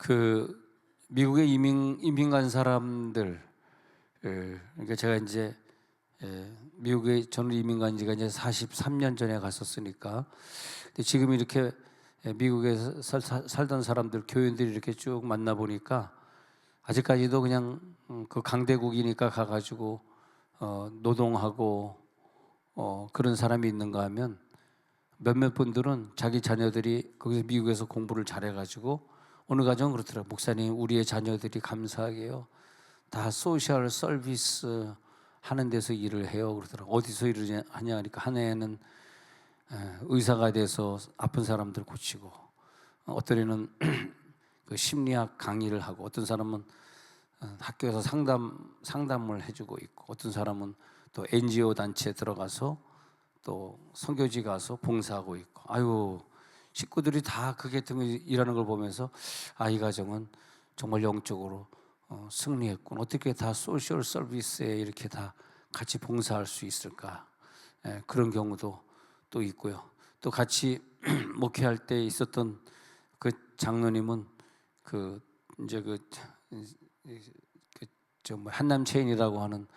그 미국에 이민 간 사람들, 그러니까 제가 이제 미국에 저는 이민 간 지가 이제 43년 전에 갔었으니까, 근데 지금 이렇게 미국에 살던 사람들, 교인들이 이렇게 쭉 만나 보니까 아직까지도 그냥 그 강대국이니까 가가지고 노동하고 그런 사람이 있는가 하면, 몇몇 분들은 자기 자녀들이 거기서 미국에서 공부를 잘해가지고 어느 가정은 그렇더라고요. 목사님, 우리의 자녀들이 감사하게요, 다 소셜 서비스 하는 데서 일을 해요. 그러더라고요. 어디서 일을 하냐 하니까 한 애는 의사가 돼서 아픈 사람들 고치고, 어떤 애는 그 심리학 강의를 하고, 어떤 사람은 학교에서 상담을 해주고 있고, 어떤 사람은 또 NGO 단체에 들어가서 또 선교지 가서 봉사하고 있고. 아유, 식구들이 다 그 계통에 일하는 걸 보면서 이 가정은 정말 영적으로 승리했군. 어떻게 다 소셜 서비스에 이렇게 다 같이 봉사할 수 있을까? 그런 경우도 또 있고요. 또 같이 목회할 때 있었던 그 장로님은 그 이제 한남 체인이라고 하는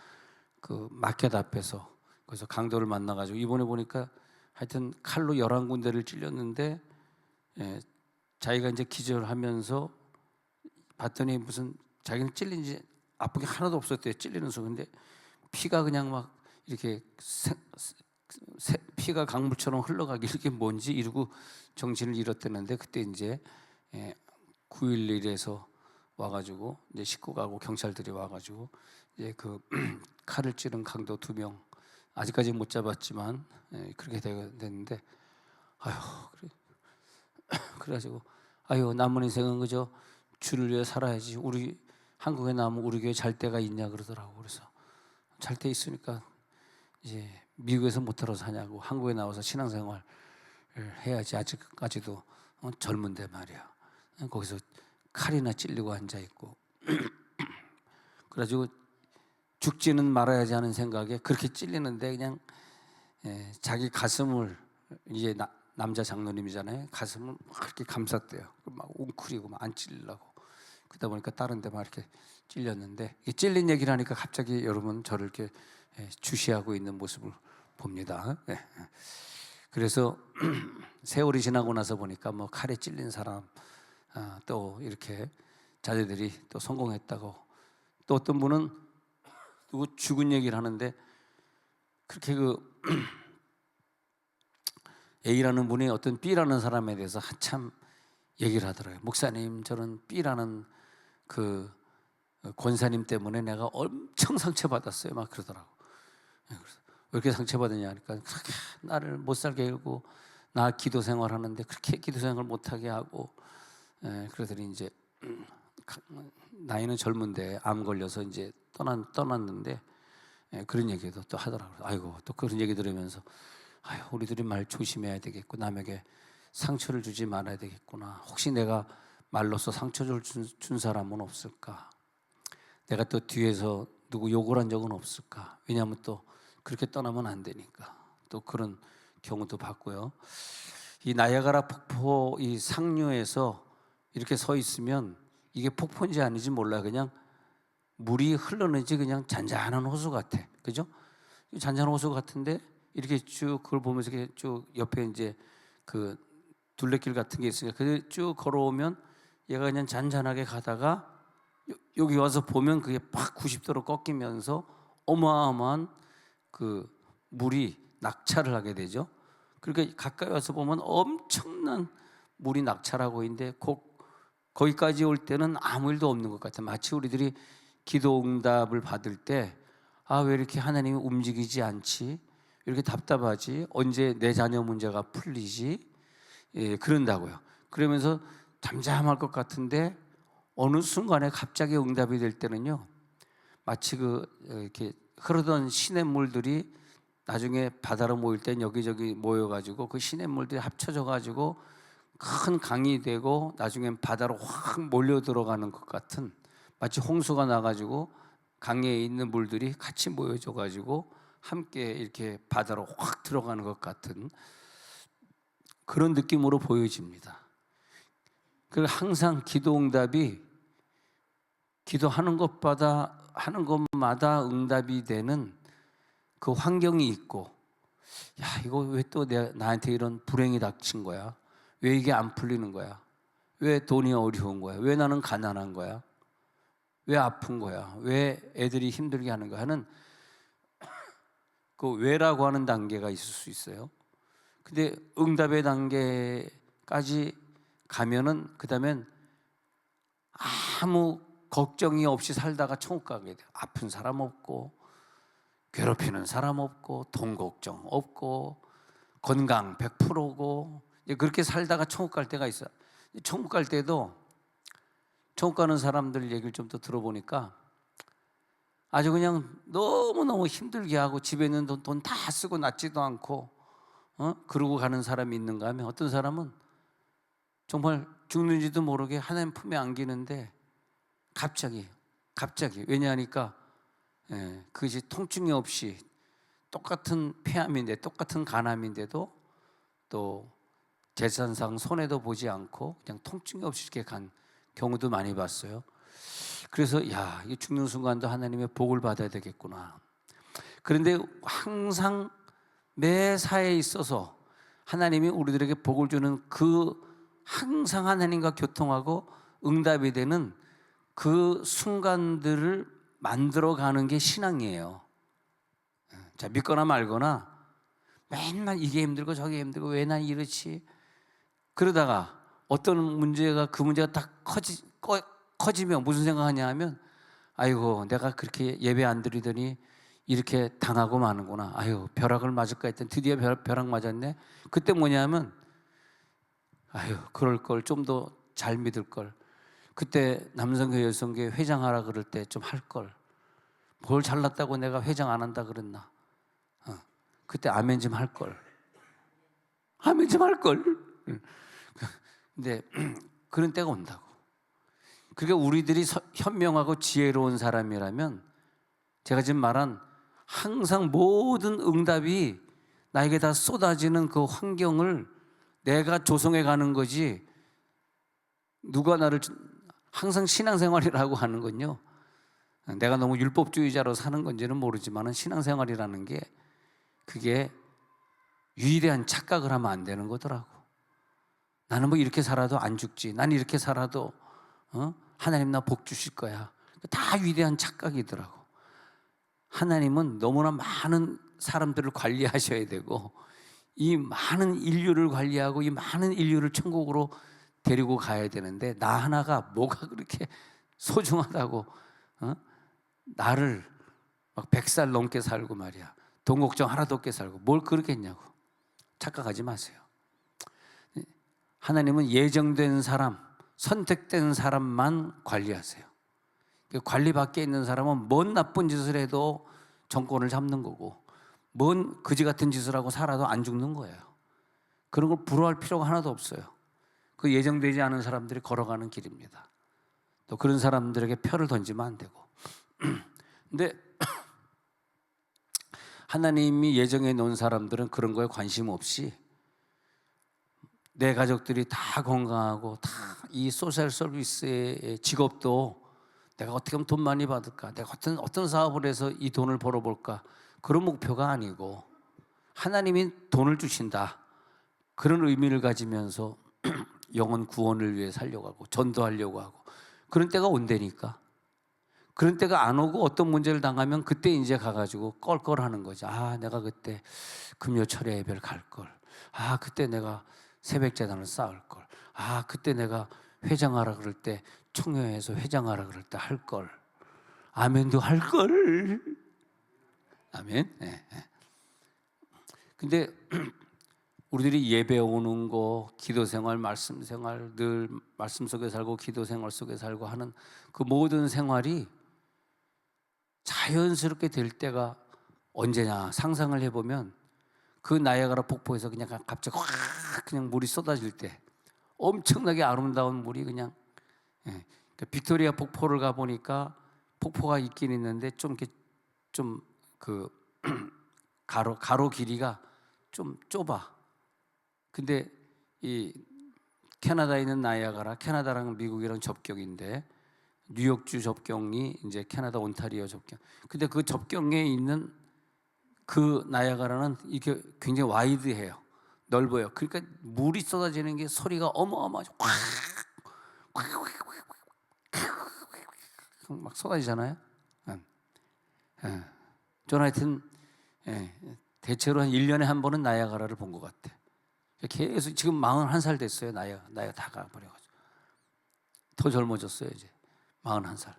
그 마켓 앞에서, 그래서 강도를 만나가지고, 이번에 보니까 하여튼 칼로 11군데를 찔렸는데, 자기가 이제 기절하면서 봤더니 무슨 자기는 찔린 지 아픈 게 하나도 없었대요. 찔리는 순간. 근데 피가 그냥 막 이렇게 피가 강물처럼 흘러가기, 이게 뭔지 이러고 정신을 잃었다는데, 그때 이제 9.11에서 와가지고 이제 식구가고 경찰들이 와가지고 이제 그 칼을 찌른 강도 2명, 아직까지 못 잡았지만 그렇게 됐는데, 아휴, 그래가지고 남은 인생은 그저 주를 위해 살아야지, 우리 한국에 나오면 우리 교회 잘 때가 있냐 그러더라고. 그래서 잘 때 있으니까 이제 미국에서 못하러 사냐고, 한국에 나와서 신앙생활을 해야지, 아직까지도 젊은데 말이야. 거기서 칼이나 찔리고 앉아 있고, 그래가지고 죽지는 말아야지 하는 생각에 그렇게 찔리는데, 그냥 자기 가슴을, 이제 남자 장로님이잖아요. 가슴을 막 이렇게 감쌌대요. 막 웅크리고 막 안 찔리려고. 그러다 보니까 다른 데 막 이렇게 찔렸는데, 이 찔린 얘기를 하니까 갑자기 여러분 저를 이렇게 주시하고 있는 모습을 봅니다. 그래서 세월이 지나고 나서 보니까 뭐 칼에 찔린 사람, 또 이렇게 자녀들이 또 성공했다고, 또 어떤 분은 누구 죽은 얘기를 하는데, 그렇게 그 A라는 분이 어떤 B라는 사람에 대해서 한참 얘기를 하더라고요. 목사님, 저는 B라는 그 권사님 때문에 내가 엄청 상처받았어요. 막 그러더라고. 그래서 왜 이렇게 상처받았냐 하니까, 그렇게 나를 못 살게 하고, 나 기도 생활하는데 그렇게 기도 생활 못하게 하고, 그러더니 이제 나이는 젊은데 암 걸려서 이제 떠났는데, 그런 얘기도 또 하더라고요. 아이고, 또 그런 얘기 들으면서 우리들이 말 조심해야 되겠고, 남에게 상처를 주지 말아야 되겠구나. 혹시 내가 말로써 상처를 준 사람은 없을까? 내가 또 뒤에서 누구 욕을 한 적은 없을까? 왜냐하면 또 그렇게 떠나면 안 되니까. 또 그런 경우도 봤고요. 이 나야가라 폭포 이 상류에서 이렇게 서 있으면, 이게 폭포인지 아닌지 몰라. 그냥 물이 흘러내지 그냥 잔잔한 호수 같아. 그죠? 잔잔한 호수 같은데, 이렇게 쭉 그걸 보면서 이렇게 쭉 옆에 이제 그 둘레길 같은 게 있으니까 그 쭉 걸어오면 얘가 그냥 잔잔하게 가다가 여기 와서 보면 그게 팍 90도로 꺾이면서 어마어마한 그 물이 낙차를 하게 되죠. 그러니까 가까이 와서 보면 엄청난 물이 낙차하고 있는데, 거기까지 올 때는 아무 일도 없는 것 같아요. 마치 우리들이 기도 응답을 받을 때, 왜 이렇게 하나님이 움직이지 않지? 이렇게 답답하지? 언제 내 자녀 문제가 풀리지? 그런다고요. 그러면서 잠잠할 것 같은데, 어느 순간에 갑자기 응답이 될 때는요, 마치 이렇게 흐르던 시냇물들이 나중에 바다로 모일 땐 여기저기 모여가지고 그 시냇물들이 합쳐져가지고 큰 강이 되고, 나중엔 바다로 확 몰려 들어가는 것 같은, 마치 홍수가 나가지고 강에 있는 물들이 같이 모여져가지고 함께 이렇게 바다로 확 들어가는 것 같은 그런 느낌으로 보여집니다. 그리고 항상 기도 응답이 기도하는 하는 것마다 응답이 되는 그 환경이 있고, 야, 이거 왜 또 나한테 이런 불행이 닥친 거야? 왜 이게 안 풀리는 거야? 왜 돈이 어려운 거야? 왜 나는 가난한 거야? 왜 아픈 거야? 왜 애들이 힘들게 하는 거야? 하는 그 왜라고 하는 단계가 있을 수 있어요. 근데 응답의 단계까지 가면은 그다음엔 아무 걱정이 없이 살다가 천국 가게 돼. 아픈 사람 없고, 괴롭히는 사람 없고, 돈 걱정 없고, 건강 100%고, 그렇게 살다가 천국 갈 때가 있어요. 천국 갈 때도 천국 가는 사람들 얘기를 좀 더 들어보니까 아주 그냥 너무너무 힘들게 하고 집에 있는 돈 다 쓰고 낫지도 않고 그러고 가는 사람이 있는가 하면, 어떤 사람은 정말 죽는지도 모르게 하나님 품에 안기는데 갑자기 왜냐하니까 그것이 통증이 없이 똑같은 폐암인데, 똑같은 간암인데도 또 재산상 손해도 보지 않고 그냥 통증이 없이 이렇게 간 경우도 많이 봤어요. 그래서 야, 이 죽는 순간도 하나님의 복을 받아야 되겠구나. 그런데 항상 매사에 있어서 하나님이 우리들에게 복을 주는 그 항상 하나님과 교통하고 응답이 되는 그 순간들을 만들어가는 게 신앙이에요. 자, 믿거나 말거나 맨날 이게 힘들고 저게 힘들고 왜 난 이렇지, 그러다가 어떤 문제가 그 문제가 딱 커지면 무슨 생각하냐 하면, 아이고 내가 그렇게 예배 안 드리더니 이렇게 당하고 마는구나. 아유, 벼락을 맞을까 했더니 드디어 벼락 맞았네. 그때 뭐냐면, 아유 그럴 걸 좀 더 잘 믿을 걸. 그때 남성교회 여성교회 회장하라 그럴 때 좀 할 걸. 뭘 잘났다고 내가 회장 안 한다 그랬나. 그때 아멘 좀 할 걸. 아멘 좀 할 걸. 근데 그런 때가 온다고. 그러니까 우리들이 현명하고 지혜로운 사람이라면, 제가 지금 말한 항상 모든 응답이 나에게 다 쏟아지는 그 환경을 내가 조성해 가는 거지, 누가 나를 항상 신앙생활이라고 하는 건요, 내가 너무 율법주의자로 사는 건지는 모르지만 신앙생활이라는 게 그게 위대한 착각을 하면 안 되는 거더라고. 나는 뭐 이렇게 살아도 안 죽지, 난 이렇게 살아도 하나님 나 복 주실 거야. 다 위대한 착각이더라고. 하나님은 너무나 많은 사람들을 관리하셔야 되고, 이 많은 인류를 관리하고 이 많은 인류를 천국으로 데리고 가야 되는데, 나 하나가 뭐가 그렇게 소중하다고 나를 막 100살 넘게 살고 말이야, 돈 걱정 하나도 없게 살고 뭘 그렇겠냐고 착각하지 마세요. 하나님은 예정된 사람, 선택된 사람만 관리하세요. 관리 밖에 있는 사람은 뭔 나쁜 짓을 해도 정권을 잡는 거고, 뭔 그지 같은 짓을 하고 살아도 안 죽는 거예요. 그런 걸 부러워할 필요가 하나도 없어요. 그 예정되지 않은 사람들이 걸어가는 길입니다. 또 그런 사람들에게 표를 던지면 안 되고. 근데 하나님이 예정해 놓은 사람들은 그런 거에 관심 없이, 내 가족들이 다 건강하고 다 이 소셜 서비스의 직업도 내가 어떻게 하면 돈 많이 받을까, 내가 어떤 사업을 해서 이 돈을 벌어볼까, 그런 목표가 아니고 하나님이 돈을 주신다, 그런 의미를 가지면서 영혼 구원을 위해 살려고 하고 전도하려고 하고, 그런 때가 온다니까. 그런 때가 안 오고 어떤 문제를 당하면 그때 이제 가가지고 껄껄하는 거죠. 아, 내가 그때 금요철에 예배를 갈걸. 아, 그때 내가 새벽재단을 쌓을걸. 아, 그때 내가 회장하라 그럴 때 청년회에서 회장하라 그럴 때 할걸. 아멘도 할걸. 아멘. 네. 근데 우리들이 예배 오는 거, 기도 생활, 말씀 생활, 늘 말씀 속에 살고 기도 생활 속에 살고 하는 그 모든 생활이 자연스럽게 될 때가 언제냐 상상을 해보면, 그 나이아가라 폭포에서 그냥 갑자기 확 그냥 물이 쏟아질 때, 엄청나게 아름다운 물이 그냥, 빅토리아 폭포를 가 보니까 폭포가 있긴 있는데 좀 이렇게 좀 그 가로 길이가 좀 좁아. 근데 이 캐나다에 있는 나이아가라, 캐나다랑 미국이랑 접경인데 뉴욕주 접경이 이제 캐나다 온타리오 접경. 근데 그 접경에 있는 그 나이아가라는 이게 굉장히 와이드해요. 넓어요. 그러니까 물이 쏟아지는 게 소리가 어마어마하죠. 막 쏟아지잖아요. 저는 하여튼 대체로 한 1년에 한 번은 나이아가라를 본 것 같아. 계속 지금 41살 됐어요. 나이가 다 가버려가지고. 더 젊어졌어요 이제. 41살.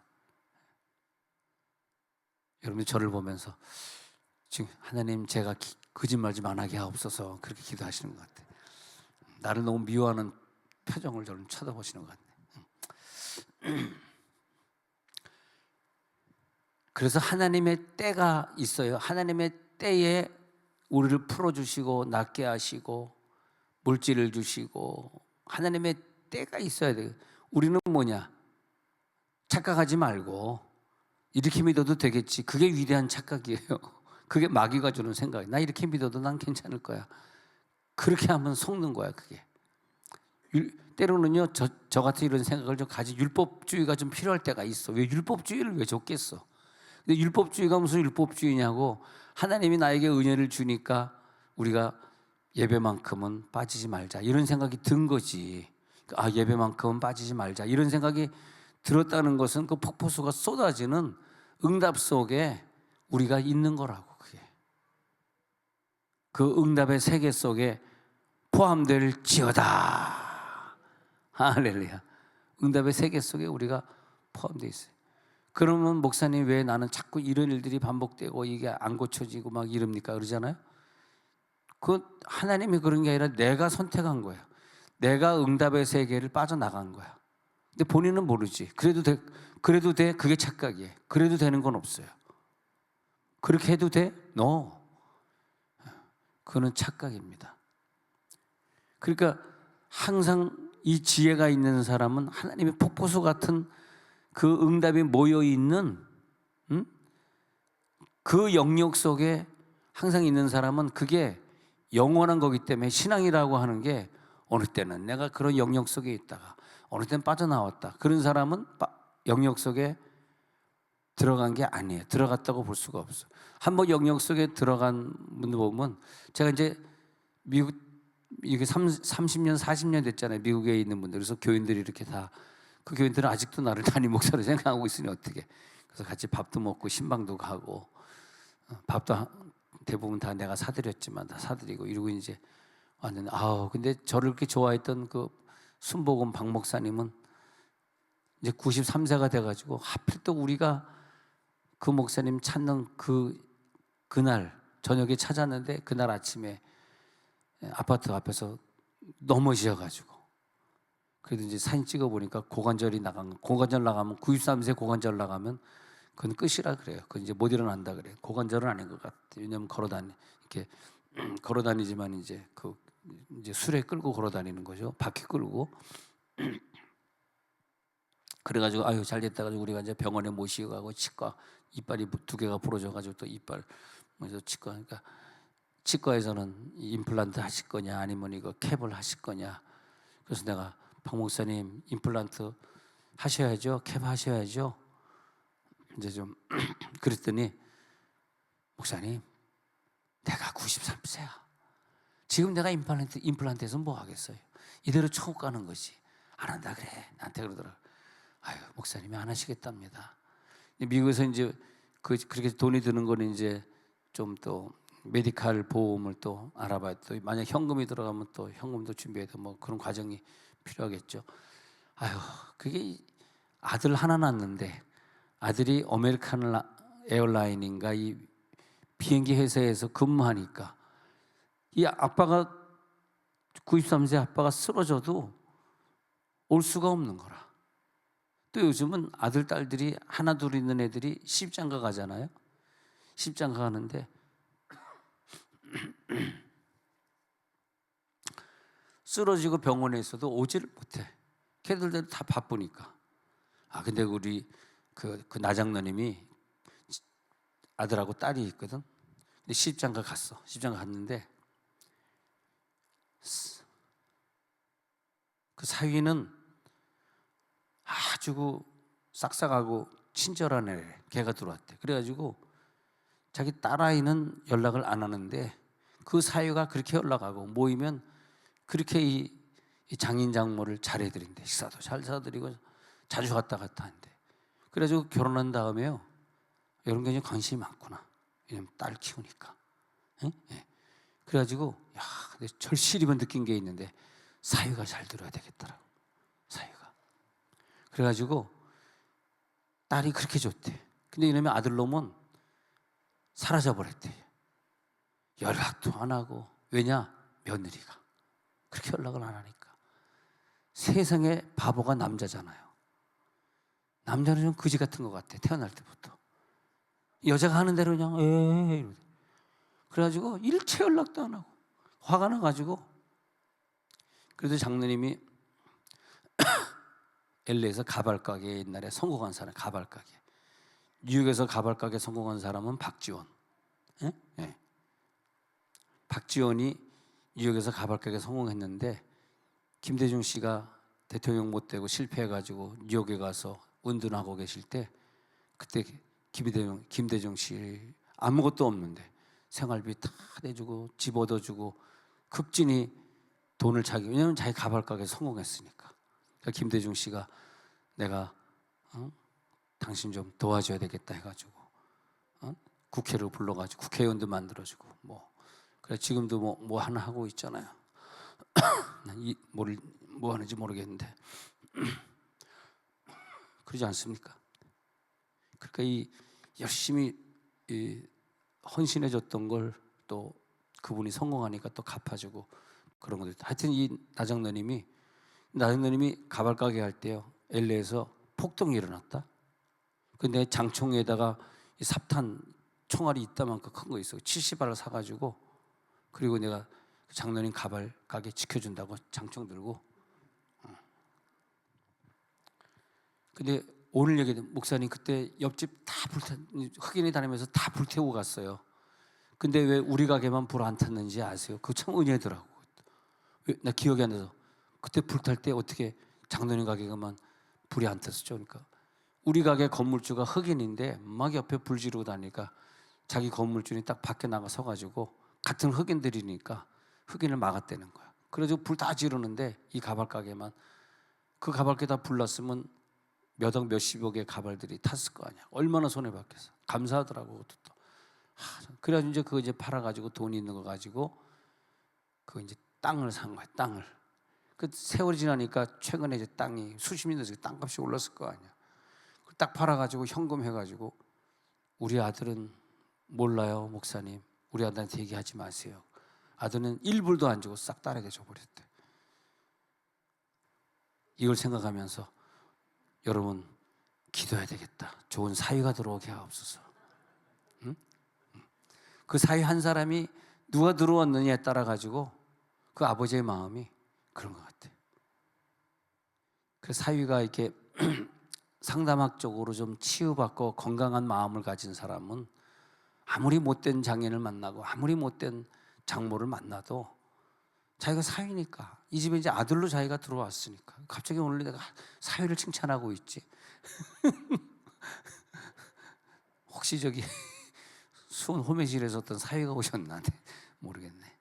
여러분이 저를 보면서 지금 하나님 제가 거짓말 좀 안 하게 하옵소서 그렇게 기도하시는 것 같아요. 나를 너무 미워하는 표정을 저는 쳐다보시는 것 같아요. 그래서 하나님의 때가 있어요. 하나님의 때에 우리를 풀어주시고 낫게 하시고 물질을 주시고 하나님의 때가 있어야 돼요. 우리는 뭐냐? 착각하지 말고 이렇게 믿어도 되겠지. 그게 위대한 착각이에요. 그게 마귀가 주는 생각이에요. 나 이렇게 믿어도 난 괜찮을 거야. 그렇게 하면 속는 거야 그게. 때로는요 저 같은 이런 생각을 좀 율법주의가 좀 필요할 때가 있어. 왜 율법주의를 왜 줬겠어? 근데 율법주의가 무슨 율법주의냐고. 하나님이 나에게 은혜를 주니까 우리가 예배만큼은 빠지지 말자 이런 생각이 든 거지. 아 예배만큼은 빠지지 말자 이런 생각이 들었다는 것은 그 폭포수가 쏟아지는 응답 속에 우리가 있는 거라고. 그게 그 응답의 세계 속에 포함될지어다. 할렐루야. 응답의 세계 속에 우리가 포함되어 있어요. 그러면 목사님 왜 나는 자꾸 이런 일들이 반복되고 이게 안 고쳐지고 막 이럽니까? 그러잖아요. 그 하나님이 그런 게 아니라 내가 선택한 거예요. 내가 응답의 세계를 빠져나간 거야. 근데 본인은 모르지. 그래도 돼. 그게 착각이에요. 그래도 되는 건 없어요. 그렇게 해도 돼? No. 그거는 착각입니다. 그러니까 항상 이 지혜가 있는 사람은 하나님의 폭포수 같은 그 응답이 모여 있는 그 영역 속에 항상 있는 사람은 그게 영원한 거기 때문에 신앙이라고 하는 게 어느 때는 내가 그런 영역 속에 있다가 어느 때는 빠져나왔다. 그런 사람은 영역 속에 들어간 게 아니에요. 들어갔다고 볼 수가 없어요. 한번 영역 속에 들어간 분들 보면 제가 이제 미국 이게 30년 40년 됐잖아요. 미국에 있는 분들. 그래서 교인들이 이렇게 다 그 교인들은 아직도 나를 담임 목사로 생각하고 있으니 어떻게. 그래서 같이 밥도 먹고 신방도 가고 밥도 대부분 다 내가 사드렸지만 다 사드리고 이러고 이제 왔는데 근데 저를 그렇게 좋아했던 그 순복음 박 목사님은 이제 93세가 돼가지고 하필 또 우리가 그 목사님 찾는 그날 저녁에 찾았는데 그날 아침에 아파트 앞에서 넘어지셔가지고 그래도 이제 사진 찍어보니까 고관절 나가면 93세 고관절 나가면 그건 끝이라 그래요. 그건 이제 못 일어난다 그래요. 고관절은 아닌 것 같아요. 왜냐면 이렇게 걸어다니지만 이제 이제 수레 끌고 걸어다니는 거죠. 바퀴 끌고. 그래가지고 아유 잘 됐다가지고 우리가 이제 병원에 모시고 가고 치과 이빨이 2개가 부러져가지고 또 이빨 먼저 치과 그러니까 치과에서는 임플란트 하실 거냐 아니면 이거 캡을 하실 거냐. 그래서 내가 박 목사님 임플란트 하셔야죠. 캡 하셔야죠. 이제 좀 그랬더니 목사님 내가 93세야. 지금 내가 임플란트에서 뭐 하겠어요. 이대로 천국 가는 거지. 안 한다 그래. 나한테 그러더라고. 아유 목사님이 안 하시겠답니다. 미국에서 이제 그렇게 돈이 드는 거는 이제 좀 또 메디칼 보험을 또 알아봐야 또 만약 현금이 들어가면 또 현금도 준비해야 돼. 뭐 그런 과정이 필요하겠죠. 아유 그게 아들 하나 낳는데 아들이 아메리칸 에어라인인가 이 비행기 회사에서 근무하니까 이 아빠가 93세 아빠가 쓰러져도 올 수가 없는 거라. 또 요즘은 아들 딸들이 하나 둘 있는 애들이 십장가 가잖아요. 십장가 가는데 쓰러지고 병원에 있어도 오지를 못해. 걔들도 다 바쁘니까. 근데 우리 그 나장로님이 아들하고 딸이 있거든. 근데 십장가 갔어. 십장가 갔는데 그 사위는 아주 그 싹싹하고 친절한 애, 걔가 들어왔대. 그래가지고 자기 딸아이는 연락을 안 하는데 그 사위가 그렇게 연락하고 모이면 그렇게 이 장인 장모를 잘해드린대. 식사도 잘 사드리고 자주 왔다 갔다 한대. 그래가지고 결혼한 다음에요, 이런 게 관심이 많구나. 왜냐면 딸 키우니까. 응? 예. 그래가지고 야, 절실히만 느낀 게 있는데 사위가 잘 들어야 되겠더라고. 사위가. 그래가지고 딸이 그렇게 좋대. 근데 이놈의 아들놈은 사라져 버렸대. 연락도 안 하고. 왜냐? 며느리가 그렇게 연락을 안 하니까. 세상에 바보가 남자잖아요. 남자는 좀 거지 같은 것 같아. 태어날 때부터 여자가 하는 대로 그냥 이러대. 그래가지고 일체 연락도 안 하고 화가 나가지고, 그래도 장로님이 LA에서 가발가게 옛날에 성공한 사람, 가발가게. 뉴욕에서 가발가게 성공한 사람은 박지원. 예? 예. 박지원이 뉴욕에서 가발가게 성공했는데 김대중 씨가 대통령 못 되고 실패해가지고 뉴욕에 가서 운동하고 계실 때, 그때 김대중 씨 아무것도 없는데 생활비 다 내주고 집 얻어주고 극진히 돈을 왜냐면 자기 가발가게 성공했으니까. 그러니까 김대중 씨가 내가 당신 좀 도와줘야 되겠다 해가지고 국회를 불러가지고 국회의원도 만들어주고 그래 지금도 뭐 하나 하고 있잖아요. 뭐 하는지 모르겠는데 그러지 않습니까? 그러니까 이 열심히 헌신해줬던 걸 또 그분이 성공하니까 또 갚아주고 그런 것들. 하여튼 이 나장로님이 가발가게 할 때요, LA에서 폭동이 일어났다. 근데 장총에다가 이 삽탄 총알이 이따만큼 큰 거 있어. 70발을 사가지고, 그리고 내가 장로님 가발가게 지켜준다고 장총 들고. 근데 오늘 얘기도 목사님 그때 옆집 다 흑인이 다니면서 다 불태우고 갔어요. 근데 왜 우리 가게만 불 안 탔는지 아세요? 그거 참 은혜더라고. 나 기억이 안 나서. 그때 불 탈 때 어떻게 장로님 가게가만 불이 안 탔었죠? 그러니까 우리 가게 건물주가 흑인인데 막 옆에 불 지르고 다니니까 자기 건물주는 딱 밖에 나가 서가지고 같은 흑인들이니까 흑인을 막았다는 거야. 그래가지고 불 다 지르는데 이 가발가게만, 그 가발가게 다 불났으면 몇억 몇십억 의 가발들이 탔을 거 아니야. 얼마나 손해봤겠어. 감사하더라고 그것도. 그래가지고 이제 그거 팔아가지고 돈 있는 거 가지고 그 이제 땅을 산 거야. 땅을. 그 세월이 지나니까 최근에 이제 땅이 수십 년 돼서 땅값이 올랐을 거 아니야. 딱 팔아가지고 현금 해가지고, 우리 아들은 몰라요 목사님. 우리 아들한테 얘기하지 마세요. 아들은 1불도 안 주고 싹 딸에게 줘버렸대. 이걸 생각하면서 여러분 기도해야 되겠다. 좋은 사위가 들어오게 하옵소서. 응? 그 사위 한 사람이 누가 들어왔느냐에 따라 가지고 그 아버지의 마음이 그런 것 같아요. 그 사위가 이렇게 상담학적으로 좀 치유받고 건강한 마음을 가진 사람은 아무리 못된 장인을 만나고 아무리 못된 장모를 만나도 자기가 사위니까, 이 집에 이제 아들로 자기가 들어왔으니까, 갑자기 오늘 내가 사위를 칭찬하고 있지. 혹시 저기 수원 호매실에서 어떤 사위가 오셨나 모르겠네.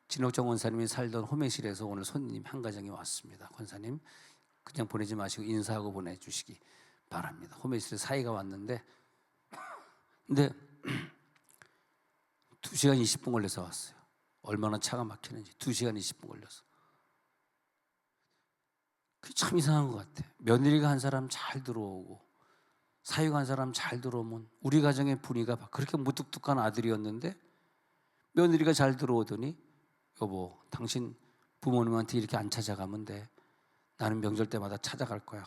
진옥정 권사님이 살던 호매실에서 오늘 손님 한 가정이 왔습니다. 권사님 그냥 보내지 마시고 인사하고 보내주시기 바랍니다. 호매실에 사위가 왔는데, 근데 2시간 20분 걸려서 왔어요. 얼마나 차가 막히는지. 2시간 20분 걸려서. 그게 참 이상한 것 같아. 며느리가 한 사람 잘 들어오고 사위가 한 사람 잘 들어오면, 우리 가정의 분위기가 그렇게 무뚝뚝한 아들이었는데 며느리가 잘 들어오더니, 여보 당신 부모님한테 이렇게 안 찾아가면 돼. 나는 명절 때마다 찾아갈 거야.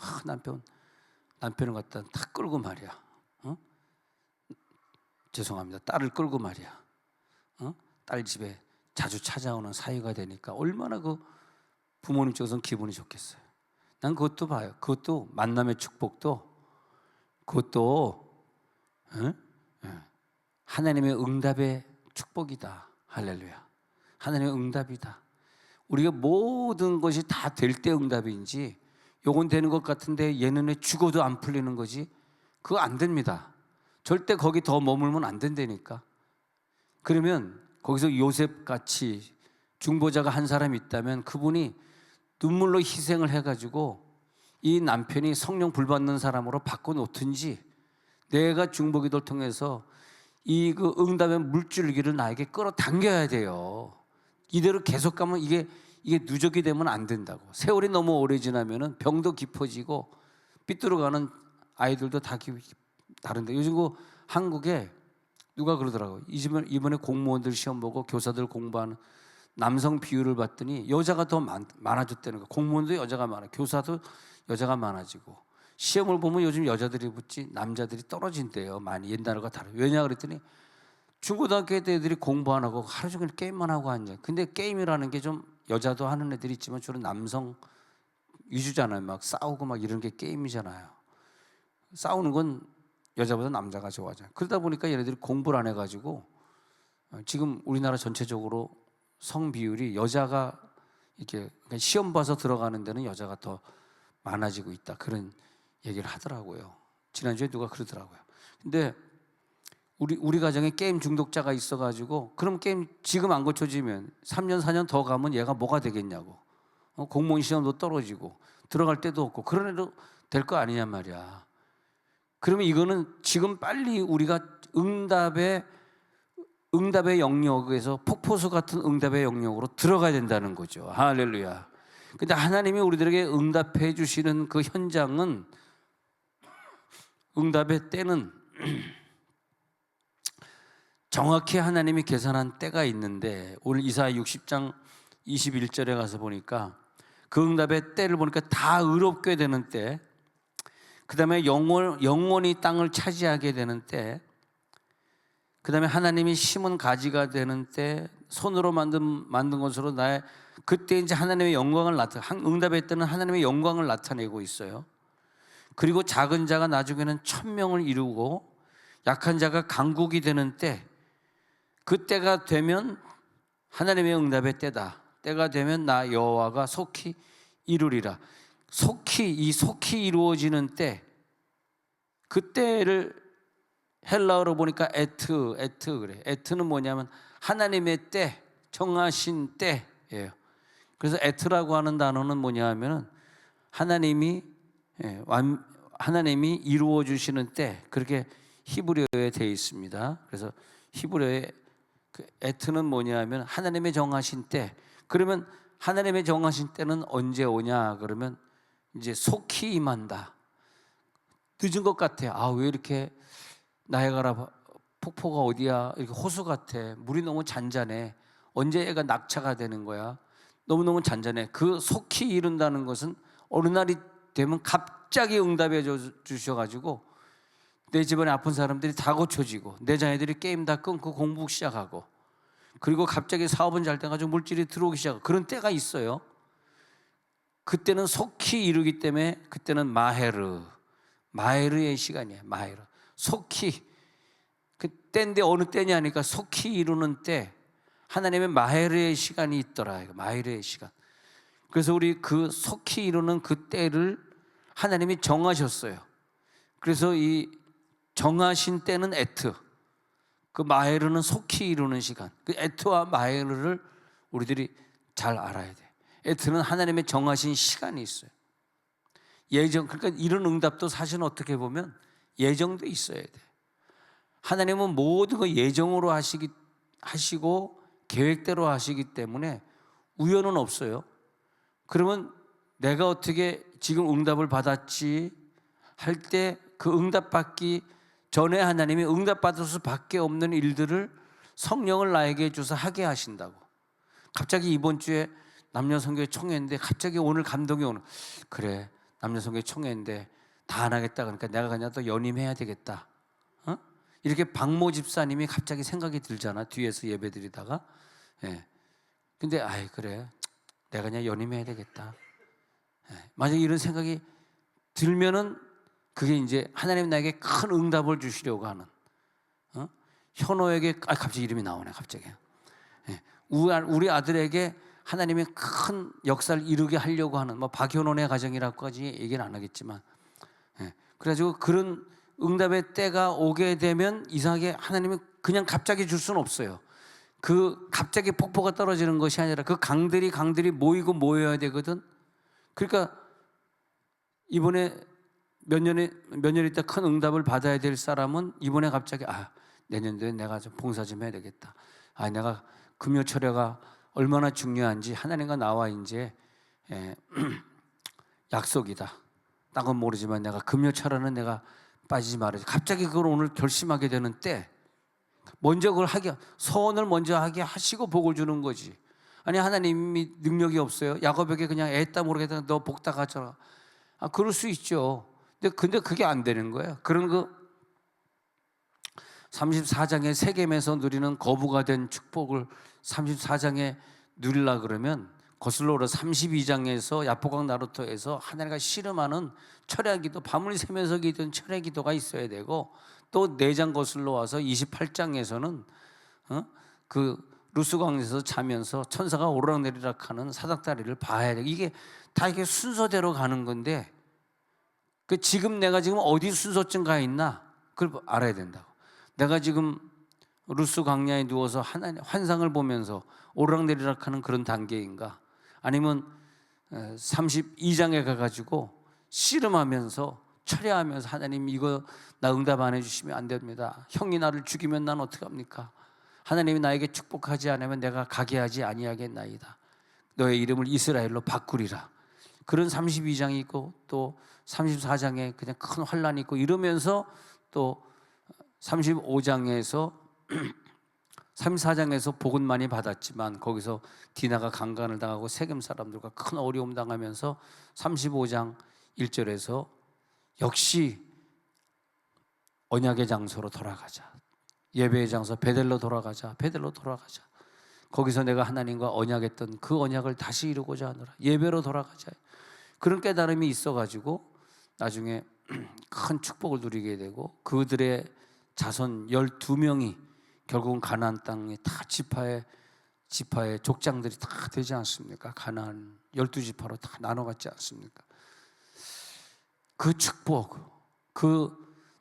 남편을 갖다 다 끌고 말이야. 죄송합니다. 딸을 끌고 말이야. 딸 집에 자주 찾아오는 사위가 되니까 얼마나 그 부모님 쪽에서는 기분이 좋겠어요. 난 그것도 봐요. 그것도 만남의 축복도, 그것도 하나님의 응답의 축복이다. 할렐루야. 하나님의 응답이다. 우리가 모든 것이 다 될 때 응답인지, 요건 되는 것 같은데 얘는 왜 죽어도 안 풀리는 거지? 그거 안 됩니다. 절대 거기 더 머물면 안 된다니까. 그러면 거기서 요셉같이 중보자가 한 사람이 있다면 그분이 눈물로 희생을 해가지고 이 남편이 성령 불받는 사람으로 바꿔놓든지, 내가 중보기도를 통해서 이 그 응답의 물줄기를 나에게 끌어당겨야 돼요. 이대로 계속 가면 이게 누적이 되면 안 된다고. 세월이 너무 오래 지나면은 병도 깊어지고 삐뚤어가는 아이들도 다 다른데, 요즘 그 한국에 누가 그러더라고요. 이번에 공무원들 시험 보고 교사들 공부하는 남성 비율을 봤더니 여자가 더 많아졌다는 거예요. 공무원도 여자가 많아, 교사도 여자가 많아지고, 시험을 보면 요즘 여자들이 붙지 남자들이 떨어진대요. 많이 옛날과 다르. 왜냐 그랬더니 중고등학교 때 애들이 공부 안 하고 하루 종일 게임만 하고 앉아. 근데 게임이라는 게 좀 여자도 하는 애들이 있지만 주로 남성 위주잖아요. 막 싸우고 막 이런 게 게임이잖아요. 싸우는 건 여자보다 남자가 좋아하잖아요. 그러다 보니까 얘네들이 공부를 안 해가지고 지금 우리나라 전체적으로 성 비율이 여자가 이렇게 시험 봐서 들어가는 데는 여자가 더 많아지고 있다, 그런 얘기를 하더라고요. 지난주에 누가 그러더라고요. 근데 우리 가정에 게임 중독자가 있어가지고, 그럼 게임 지금 안 고쳐지면 3년 4년 더 가면 얘가 뭐가 되겠냐고. 공무원 시험도 떨어지고 들어갈 데도 없고 그런 애도 될 거 아니냐 말이야. 그러면 이거는 지금 빨리 우리가 응답의 영역에서 폭포수 같은 응답의 영역으로 들어가야 된다는 거죠. 할렐루야. 근데 하나님이 우리들에게 응답해 주시는 그 현장은, 응답의 때는 정확히 하나님이 계산한 때가 있는데, 오늘 이사야 60장 21절에 가서 보니까 그 응답의 때를 보니까 다 의롭게 되는 때, 그 다음에 영원히 땅을 차지하게 되는 때, 그 다음에 하나님이 심은 가지가 되는 때, 손으로 만든 것으로 나의, 그때 이제 하나님의 영광을 응답의 때는 하나님의 영광을 나타내고 있어요. 그리고 작은 자가 나중에는 1000명을 이루고 약한 자가 강국이 되는 때, 그때가 되면 하나님의 응답의 때다. 때가 되면 나 여호와가 속히 이루리라. 속히 이루어지는 때, 그때를 헬라어로 보니까 에트 그래. 에트는 뭐냐면 하나님의 때, 정하신 때예요. 그래서 에트라고 하는 단어는 뭐냐 하면은 하나님이 이루어 주시는 때, 그렇게 히브리어에 되어 있습니다. 그래서 히브리어에 그 에트는 뭐냐 하면 하나님의 정하신 때. 그러면 하나님의 정하신 때는 언제 오냐 그러면 이제 속히 임한다. 늦은 것 같아. 왜 이렇게 나야가라 폭포가 어디야, 이렇게 호수 같아, 물이 너무 잔잔해, 언제 애가 낙차가 되는 거야, 너무너무 잔잔해. 그 속히 이룬다는 것은 어느 날이 되면 갑자기 응답해 주셔가지고 내 집안에 아픈 사람들이 다 고쳐지고, 내 자녀들이 게임 다 끊고 공부 시작하고, 그리고 갑자기 사업은 잘 돼가지고 물질이 들어오기 시작하고, 그런 때가 있어요. 그때는 속히 이루기 때문에 그때는 마헤르의 시간이에요. 마헤르. 속히, 그 때인데 어느 때냐니까 속히 이루는 때, 하나님의 마헤르의 시간이 있더라. 마헤르의 시간. 그래서 우리 그 속히 이루는 그 때를 하나님이 정하셨어요. 그래서 이 정하신 때는 에트, 그 마헤르는 속히 이루는 시간. 그 에트와 마헤르를 우리들이 잘 알아야 돼. 에트는 하나님의 정하신 시간이 있어요. 그러니까 이런 응답도 사실은 어떻게 보면 예정도 있어야 돼. 하나님은 모든 거 예정으로 하시고 계획대로 하시기 때문에 우연은 없어요. 그러면 내가 어떻게 지금 응답을 받았지 할 때, 그 응답 받기 전에 하나님이 응답 받을 수밖에 없는 일들을 성령을 나에게 주셔서 하게 하신다고. 갑자기 이번 주에 남녀성교회 총회인데 갑자기 오늘 감동이 오는, 그래 남녀성교회 총회인데 다 안 하겠다, 그러니까 내가 그냥 또 연임해야 되겠다. 이렇게 박모 집사님이 갑자기 생각이 들잖아, 뒤에서 예배 드리다가. 근데 그래 내가 그냥 연임해야 되겠다. 만약에 이런 생각이 들면은 그게 이제 하나님 나에게 큰 응답을 주시려고 하는, 현호에게 갑자기 이름이 나오네 갑자기. 우리 아들에게 하나님의 큰 역사를 이루게 하려고 하는 뭐 박현원의 가정이라고까지 얘기는 안 하겠지만, 그래가지고 그런 응답의 때가 오게 되면 이상하게 하나님은 그냥 갑자기 줄 수는 없어요. 그 갑자기 폭포가 떨어지는 것이 아니라 그 강들이 모이고 모여야 되거든. 그러니까 이번에 몇 년 있다 큰 응답을 받아야 될 사람은 이번에 갑자기 내년도에 내가 좀 봉사 좀 해야 되겠다. 내가 금요철야가 얼마나 중요한지 하나님과 나와 이제 약속이다. 딴 건 모르지만 내가 금요철야는 내가 빠지지 말아야지. 갑자기 그걸 오늘 결심하게 되는 때 먼저 그걸 소원을 먼저 하게 하시고 복을 주는 거지. 아니 하나님이 능력이 없어요? 야곱에게 그냥 애따 모르겠다 너 복 다 가져라. 그럴 수 있죠. 근데 그게 안 되는 거예요. 그런 거 34장의 세겜에서 누리는 거부가 된 축복을 34장에 누리려 그러면 거슬러 올라 32장에서 야포강 나루터에서 하나님과 씨름하는 철야기도, 밤을 새면서 기도는 철야기도가 있어야 되고, 또 4장 거슬러 와서 28장에서는 그 루스강에서 자면서 천사가 오르락내리락 하는 사닥다리를 봐야 돼. 이게 다 이게 순서대로 가는 건데, 지금 내가 지금 어디 순서쯤 가 있나 그걸 알아야 된다고. 내가 지금 루스 광야에 누워서 하나님 환상을 보면서 오르락내리락 하는 그런 단계인가, 아니면 32장에 가가지고 씨름하면서 철야하면서 하나님 이거 나 응답 안 해주시면 안 됩니다. 형이 나를 죽이면 난 어떡합니까? 하나님이 나에게 축복하지 않으면 내가 가게 하지 아니하겠나이다. 너의 이름을 이스라엘로 바꾸리라. 그런 32장이 있고 또 34장에 그냥 큰 환란이 있고 이러면서 또 35장에서 34장에서 복은 많이 받았지만 거기서 디나가 강간을 당하고 세겜 사람들과 큰 어려움 당하면서 35장 1절에서 역시 언약의 장소로 돌아가자. 예배의 장소 베델로 돌아가자. 거기서 내가 하나님과 언약했던 그 언약을 다시 이루고자 하노라. 예배로 돌아가자. 그런 깨달음이 있어가지고 나중에 큰 축복을 누리게 되고, 그들의 자손 12명이 결국은 가나안 땅에 다 지파의 족장들이 다 되지 않습니까? 가나안 12지파로 다 나눠갔지 않습니까? 그 축복,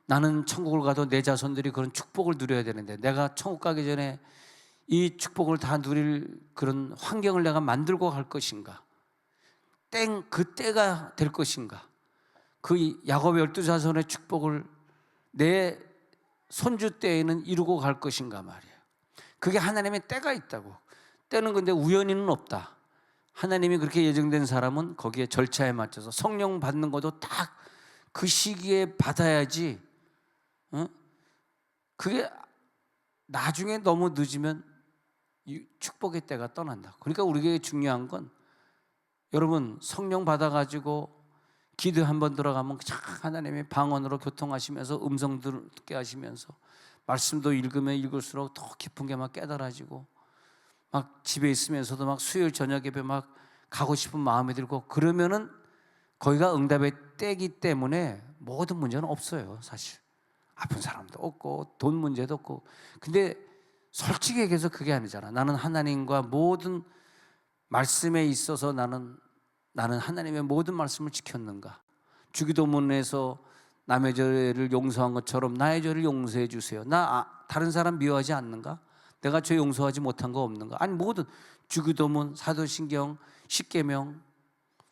나는 천국을 가도 내 자손들이 그런 축복을 누려야 되는데, 내가 천국 가기 전에 이 축복을 다 누릴 그런 환경을 내가 만들고 갈 것인가? 그 때가 될 것인가? 그 야곱의 12자손의 축복을 내 손주 때에는 이루고 갈 것인가 말이에요. 그게 하나님의 때가 있다고. 때는 근데 우연히는 없다. 하나님이 그렇게 예정된 사람은 거기에 절차에 맞춰서 성령 받는 것도 딱 그 시기에 받아야지. 그게 나중에 너무 늦으면 축복의 때가 떠난다. 그러니까 우리에게 중요한 건, 여러분 성령 받아가지고 기도에 한번 들어가면 하나님의 방언으로 교통하시면서 음성 듣게 하시면서 말씀도 읽으면 읽을수록 더 깊은 게 막 깨달아지고, 막 집에 있으면서도 막 수요일 저녁 예배 막 가고 싶은 마음이 들고, 그러면은 거기가 응답의 때이기 때문에 모든 문제는 없어요. 사실 아픈 사람도 없고 돈 문제도 없고. 근데 솔직히 얘기해서 그게 아니잖아. 나는 하나님과 모든 말씀에 있어서 나는 하나님의 모든 말씀을 지켰는가? 주기도문에서 남의 죄를 용서한 것처럼 나의 죄를 용서해 주세요. 다른 사람 미워하지 않는가? 내가 죄 용서하지 못한 거 없는가? 아니 모든 주기도문, 사도신경, 십계명,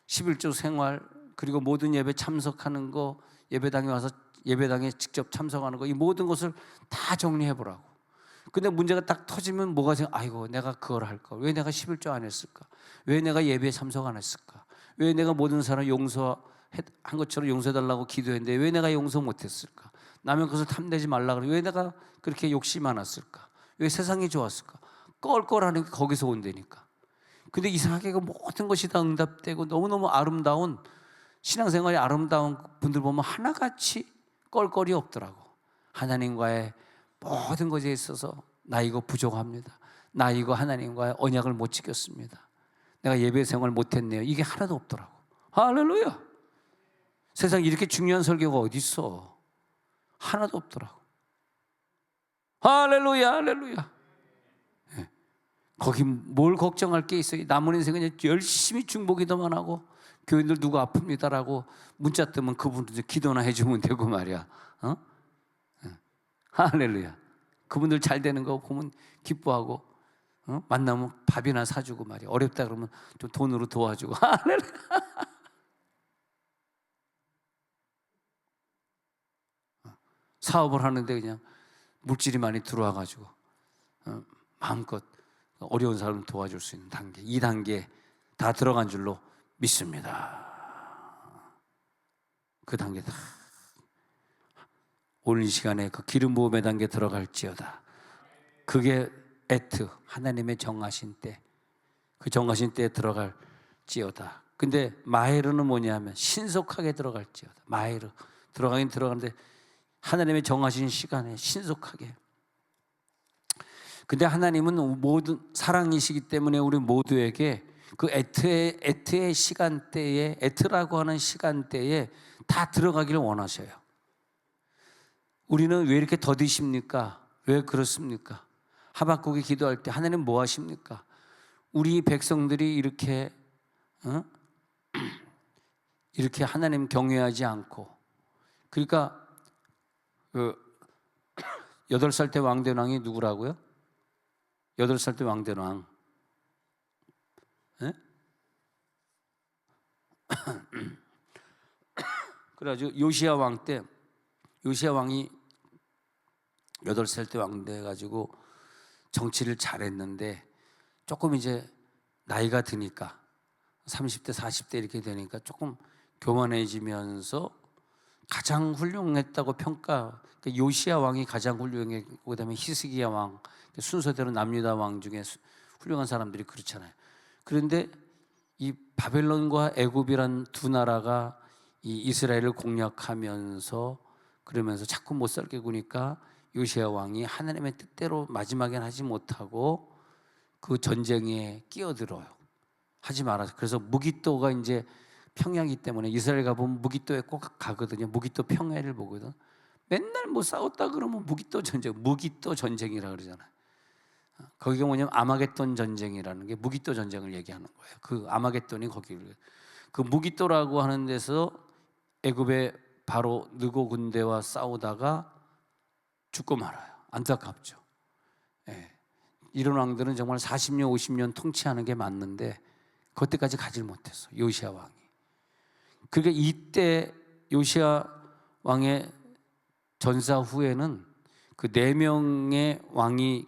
11조 생활, 그리고 모든 예배 참석하는 거, 예배당에 와서 예배당에 직접 참석하는 거, 이 모든 것을 다 정리해 보라고. 근데 문제가 딱 터지면 뭐가 생각? 아이고 내가 그걸 할까? 왜 내가 11조 안 했을까? 왜 내가 예배에 참석 안 했을까? 왜 내가 모든 사람 용서한 것처럼 용서해달라고 기도했는데 왜 내가 용서 못했을까? 남의 것을 탐내지 말라 그래. 왜 내가 그렇게 욕심 많았을까? 왜 세상이 좋았을까? 껄껄하는 게 거기서 온다니까. 근데 이상하게 그 모든 것이 다 응답되고 너무너무 아름다운 신앙생활이 아름다운 분들 보면 하나같이 껄껄이 없더라고. 하나님과의 모든 것에 있어서 나 이거 부족합니다. 나 이거 하나님과의 언약을 못 지켰습니다. 내가 예배 생활 못했네요. 이게 하나도 없더라고. 할렐루야. 세상에 이렇게 중요한 설교가 어디 있어? 하나도 없더라고. 할렐루야, 할렐루야. 네. 거기 뭘 걱정할 게 있어요? 남은 인생은 그냥 열심히 중보기도만 하고 교인들 누구 아픕니다라고 문자 뜨면 그분들 기도나 해주면 되고 말이야. 어? 할렐루야. 그분들 잘 되는 거 보면 기뻐하고, 만나면 밥이나 사주고 말이야. 어렵다 그러면 좀 돈으로 도와주고. 할렐루야. 사업을 하는데 그냥 물질이 많이 들어와가지고 마음껏 어려운 사람 도와줄 수 있는 단계, 2단계 다 들어간 줄로 믿습니다. 그 단계 다 오늘 이 시간에 그 기름 부음의 단계 들어갈지어다. 그게 에트, 하나님의 정하신 때, 그 정하신 때에 들어갈지어다. 근데 마헤르는 뭐냐면 신속하게 들어갈지어다. 마헤르 들어가긴 들어가는데 하나님의 정하신 시간에 신속하게. 근데 하나님은 모든 사랑이시기 때문에 우리 모두에게 그 에트의 시간대에, 에트라고 하는 시간대에 다 들어가기를 원하셔요. 우리는 왜 이렇게 더디십니까? 왜 그렇습니까? 하박국이 기도할 때 하나님 뭐 하십니까? 우리 백성들이 이렇게 이렇게 하나님 경외하지 않고, 그러니까 그 8살 때 왕된 왕이 누구라고요? 8살 때 왕된 왕. 예? 그래가지고 요시야 왕 때, 요시야 왕이 8살 때 왕 돼가지고 정치를 잘했는데 조금 이제 나이가 드니까 30대 40대 이렇게 되니까 조금 교만해지면서 가장 훌륭했다고 평가, 요시야 왕이 가장 훌륭했고 그다음에 히스기야 왕, 순서대로 남유다 왕 중에 훌륭한 사람들이 그렇잖아요. 그런데 이 바벨론과 애굽이란 두 나라가 이 이스라엘을 공략하면서 그러면서 자꾸 못 살게 구니까 요시야 왕이 하나님의 뜻대로 마지막엔 하지 못하고 그 전쟁에 끼어들어요. 하지 말아서. 그래서 무기또가 이제 평야이기 때문에 이스라엘 가보면 무기또에 꼭 가거든요. 무기또 평야를 보거든. 맨날 뭐 싸웠다 그러면 무기또 전쟁이라 그러잖아요. 거기가 뭐냐면 아마겟돈 전쟁이라는 게 무기또 전쟁을 얘기하는 거예요. 그 아마겟돈이 거기를, 그 무기또라고 하는 데서 애굽의 바로 느고 군대와 싸우다가 죽고 말아요. 안타깝죠. 예. 이런 왕들은 정말 40년 50년 통치하는 게 맞는데 그때까지 가질 못했어, 요시야 왕이. 그러니까 이때 요시야 왕의 전사 후에는 그 4명의 왕이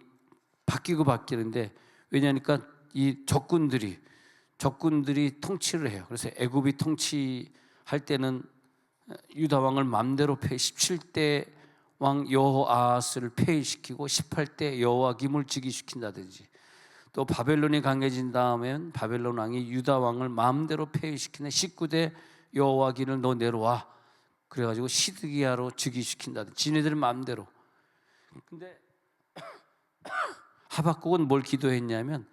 바뀌는데, 왜냐하니까 이 적군들이 통치를 해요. 그래서 애굽이 통치할 때는 유다 왕을 맘대로 17대 왕 여호아스를 폐위시키고 18대 여호와김을 즉위시킨다든지, 또 바벨론이 강해진 다음엔 바벨론 왕이 유다 왕을 마음대로 폐위시키는 19대 여호와김을 너 내려와 그래가지고 시드기야로 즉위시킨다든지 지네들 마음대로. 근데 하박국은 뭘 기도했냐면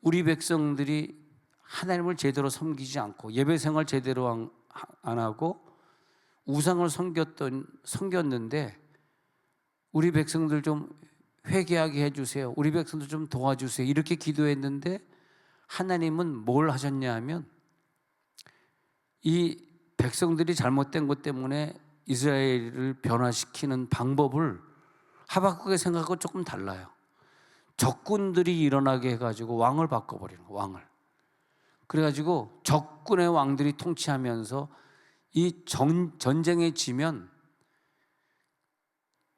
우리 백성들이 하나님을 제대로 섬기지 않고 예배 생활 제대로 안 하고 우상을 섬겼는데 우리 백성들 좀 회개하게 해주세요, 우리 백성들 좀 도와주세요, 이렇게 기도했는데 하나님은 뭘 하셨냐 하면 이 백성들이 잘못된 것 때문에 이스라엘을 변화시키는 방법을 하박국의 생각하고 조금 달라요. 적군들이 일어나게 해가지고 왕을 바꿔버리는 거예요. 왕을. 그래가지고 적군의 왕들이 통치하면서 이 전쟁에 지면,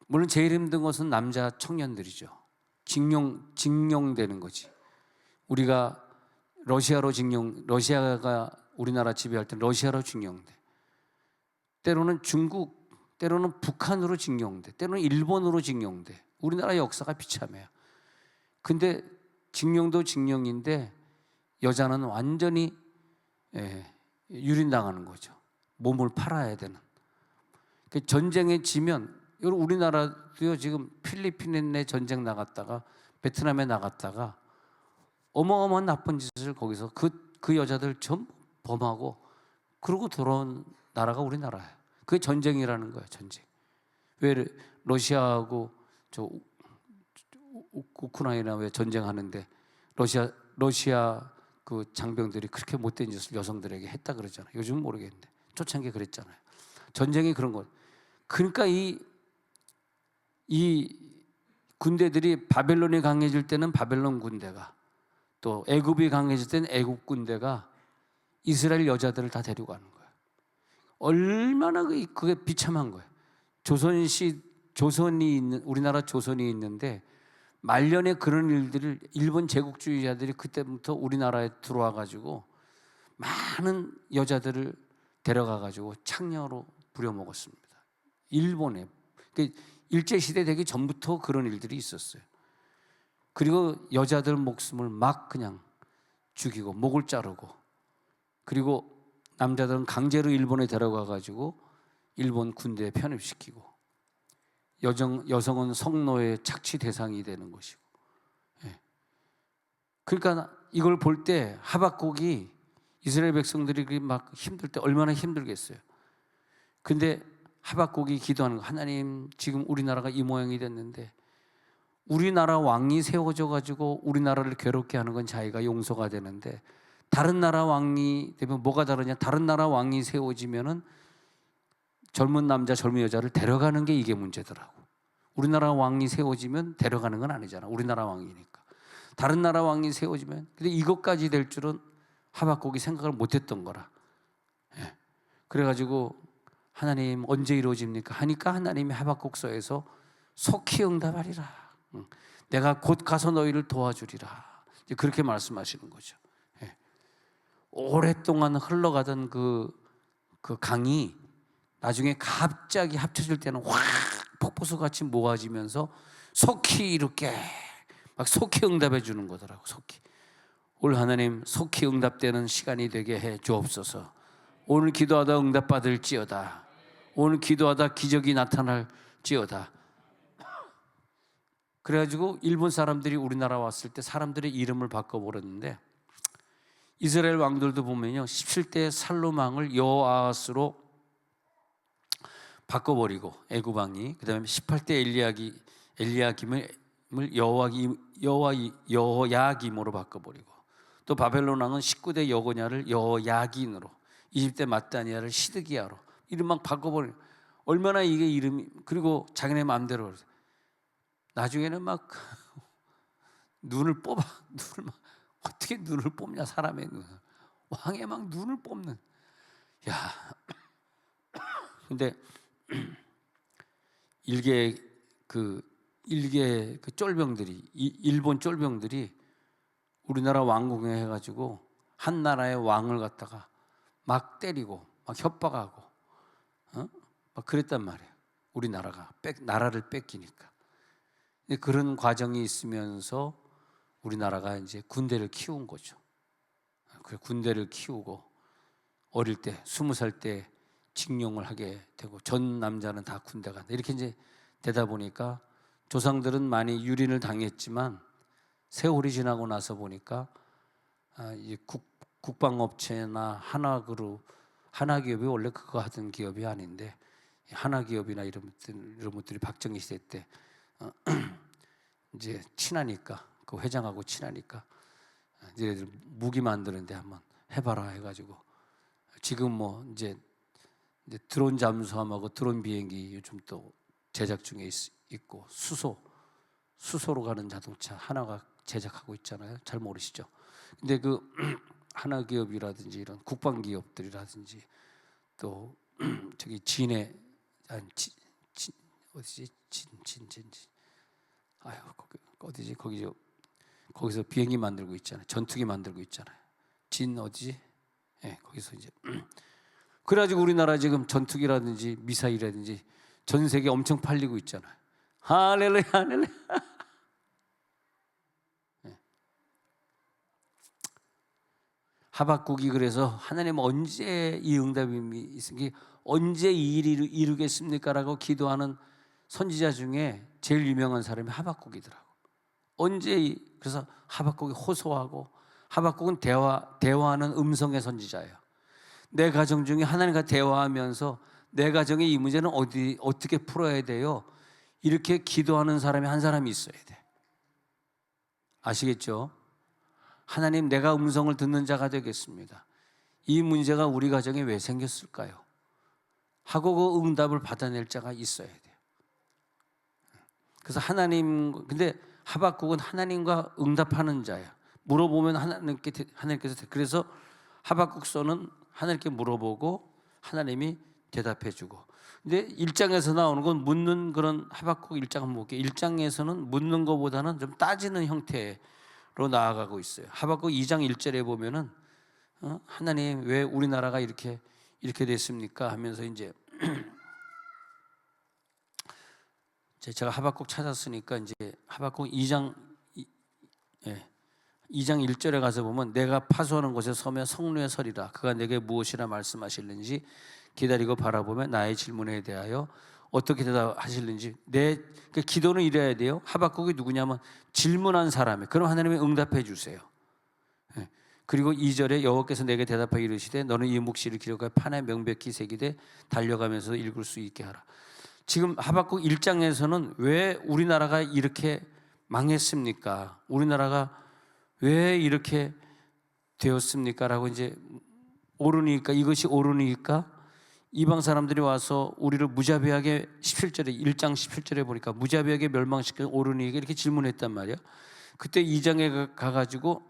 물론 제일 힘든 것은 남자 청년들이죠. 징용되는 거지. 우리가 러시아가 우리나라 지배할 때 러시아로 징용돼. 때로는 중국, 때로는 북한으로 징용돼. 때로는 일본으로 징용돼. 우리나라 역사가 비참해요. 근데 징용도 징용인데 여자는 완전히 유린당하는 거죠. 몸을 팔아야 되는. 전쟁에 지면, 우리나라도요, 지금 필리핀에 전쟁 나갔다가 베트남에 나갔다가 어마어마한 나쁜 짓을 거기서 그 여자들 전부 범하고 그러고 돌아온 나라가 우리나라예요. 그게 전쟁이라는 거예요. 전쟁. 왜 러시아하고 저 우크라이나 왜 전쟁하는데 러시아 그 장병들이 그렇게 못된 짓을 여성들에게 했다 그러잖아요. 요즘은 모르겠는데 초창기에 그랬잖아요. 전쟁이 그런 거. 그러니까 이 군대들이 바벨론이 강해질 때는 바벨론 군대가, 또 애굽이 강해질 때는 애굽 군대가 이스라엘 여자들을 다 데리고 가는 거예요. 얼마나 그게 비참한 거예요. 조선이 있는, 우리나라 조선이 있는데 말년에 그런 일들을 일본 제국주의자들이 그때부터 우리나라에 들어와 가지고 많은 여자들을 데려가 가지고 창녀로 부려먹었습니다. 일본에. 일제 시대 되기 전부터 그런 일들이 있었어요. 그리고 여자들 목숨을 막 그냥 죽이고 목을 자르고, 그리고 남자들은 강제로 일본에 데려가 가지고 일본 군대에 편입시키고, 여성은 성노예 착취 대상이 되는 것이고. 그러니까 이걸 볼 때 하박국이 이스라엘 백성들이 막 힘들 때 얼마나 힘들겠어요. 근데 하박국이 기도하는 거, 하나님 지금 우리나라가 이 모양이 됐는데 우리나라 왕이 세워져 가지고 우리나라를 괴롭게 하는 건 자기가 용서가 되는데, 다른 나라 왕이 되면 뭐가 다르냐? 다른 나라 왕이 세워지면은 젊은 남자 젊은 여자를 데려가는 게 이게 문제더라고. 우리나라 왕이 세워지면 데려가는 건 아니잖아. 우리나라 왕이니까. 다른 나라 왕이 세워지면. 근데 이것까지 될 줄은 하박국이 생각을 못했던 거라. 그래가지고 하나님 언제 이루어집니까? 하니까 하나님이 하박국서에서 속히 응답하리라. 내가 곧 가서 너희를 도와주리라. 이제 그렇게 말씀하시는 거죠. 오랫동안 흘러가던 그 강이 나중에 갑자기 합쳐질 때는 확 폭포수같이 모아지면서 속히 이렇게 막 속히 응답해 주는 거더라고. 속히. 올 하나님 속히 응답되는 시간이 되게 해 주옵소서. 오늘 기도하다 응답받을지어다. 오늘 기도하다 기적이 나타날지어다. 그래가지고 일본 사람들이 우리나라 왔을 때 사람들의 이름을 바꿔버렸는데, 이스라엘 왕들도 보면요 17대 살로망을 여호아스로 바꿔버리고 애굽 왕이, 그다음에 18대 엘리야김을 여호야김으로 바꿔버리고, 또 바벨론 왕은 19대 여고냐를 여호야긴으로, 20대 mat다니아를 시드기야로 이름 막 바꿔버리고, 얼마나 이게 이름이, 그리고 자기네 마음대로. 나중에는 막 눈을 뽑아, 눈을 막 어떻게 눈을 뽑냐, 사람의 눈. 왕의 막 눈을 뽑는. 야, 근데 일개 쫄병들이, 일본 쫄병들이 우리나라 왕궁에 해가지고 한 나라의 왕을 갖다가 막 때리고 막 협박하고, 막 그랬단 말이에요. 우리나라가 나라를 뺏기니까. 근데 그런 과정이 있으면서 우리나라가 이제 군대를 키운 거죠. 그 군대를 키우고 어릴 때 20살 때 징용을 하게 되고 전 남자는 다 군대 간다. 이렇게 이제 되다 보니까 조상들은 많이 유린을 당했지만 세월이 지나고 나서 보니까 국방업체나 하나기업이 원래 그거 하던 기업이 아닌데, 하나기업이나 이런 것들이 박정희 시대 때 이제 친하니까, 그 회장하고 친하니까 얘네들 무기 만드는데 한번 해봐라 해가지고, 지금 뭐 이제 드론 잠수함하고 드론 비행기 요즘 또 제작 중에 있고, 수소로 가는 자동차 하나가 제작하고 있잖아요. 잘 모르시죠? 근데 그 하나기업이라든지 이런 국방기업들이라든지 또 저기 거기서 비행기 만들고 있잖아요. 전투기 만들고 있잖아요. 거기서 이제 그래가지고 우리나라 지금 전투기라든지 미사일이라든지 전 세계 엄청 팔리고 있잖아요. 할렐루야, 할렐루야. 하박국이 그래서 하나님 언제 이 응답이 있으니 언제 이 일을 이루겠습니까라고 기도하는 선지자 중에 제일 유명한 사람이 하박국이더라고. 그래서 하박국이 호소하고, 하박국은 대화하는 음성의 선지자예요. 내 가정 중에 하나님과 대화하면서 내 가정의 이 문제는 어떻게 풀어야 돼요? 이렇게 기도하는 사람이 한 사람이 있어야 돼. 아시겠죠? 하나님, 내가 음성을 듣는 자가 되겠습니다. 이 문제가 우리 가정에 왜 생겼을까요? 하고 그 응답을 받아낼 자가 있어야 돼요. 그래서 근데 하박국은 하나님과 응답하는 자야. 물어보면 하나님께서, 그래서 하박국서는 하나님께 물어보고 하나님이 대답해 주고. 근데 1장에서 나오는 건 묻는, 그런 하박국 1장 한번 볼게요. 1장에서는 묻는 것보다는 좀 따지는 형태로 나아가고 있어요. 하박국 2장 1절에 보면은 하나님, 왜 우리나라가 이렇게 됐습니까? 하면서 이제 제가 하박국 찾았으니까 이제 하박국 2장 1절에 가서 보면, 내가 파수하는 곳에 서며 성루에 서리라. 그가 내게 무엇이라 말씀하실는지 기다리고 바라보며 나의 질문에 대하여 어떻게 대답하실는지. 그 기도는 이래야 돼요. 하박국이 누구냐면 질문한 사람이에요. 그럼 하나님이 응답해 주세요. 그리고 2절에 여호와께서 내게 대답하여 이르시되 너는 이 묵시를 기록하여 판에 명백히 새기되 달려가면서 읽을 수 있게 하라. 지금 하박국 1장에서는 왜 우리나라가 이렇게 망했습니까? 우리나라가 왜 이렇게 되었습니까? 라고 이제 옳으니까, 이것이 옳으니까 이방 사람들이 와서 우리를 무자비하게 17절에 1장 17절에 보니까 무자비하게 멸망시키는 옳으니까 이렇게 질문했단 말이야. 그때 2장에 가가지고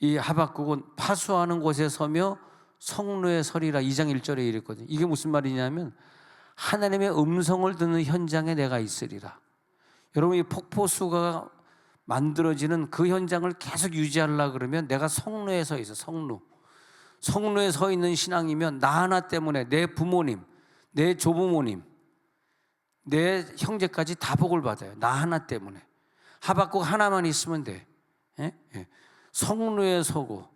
이 하박국은 파수하는 곳에 서며 성루에 서리라 2장 1절에 이랬거든요. 이게 무슨 말이냐면 하나님의 음성을 듣는 현장에 내가 있으리라. 여러분, 이 폭포수가 만들어지는 그 현장을 계속 유지하려고 그러면 내가 성루에 서 있어. 성루에 서 있는 신앙이면 나 하나 때문에 내 부모님, 내 조부모님, 내 형제까지 다 복을 받아요. 나 하나 때문에. 하박국 하나만 있으면 돼. 성루에 서고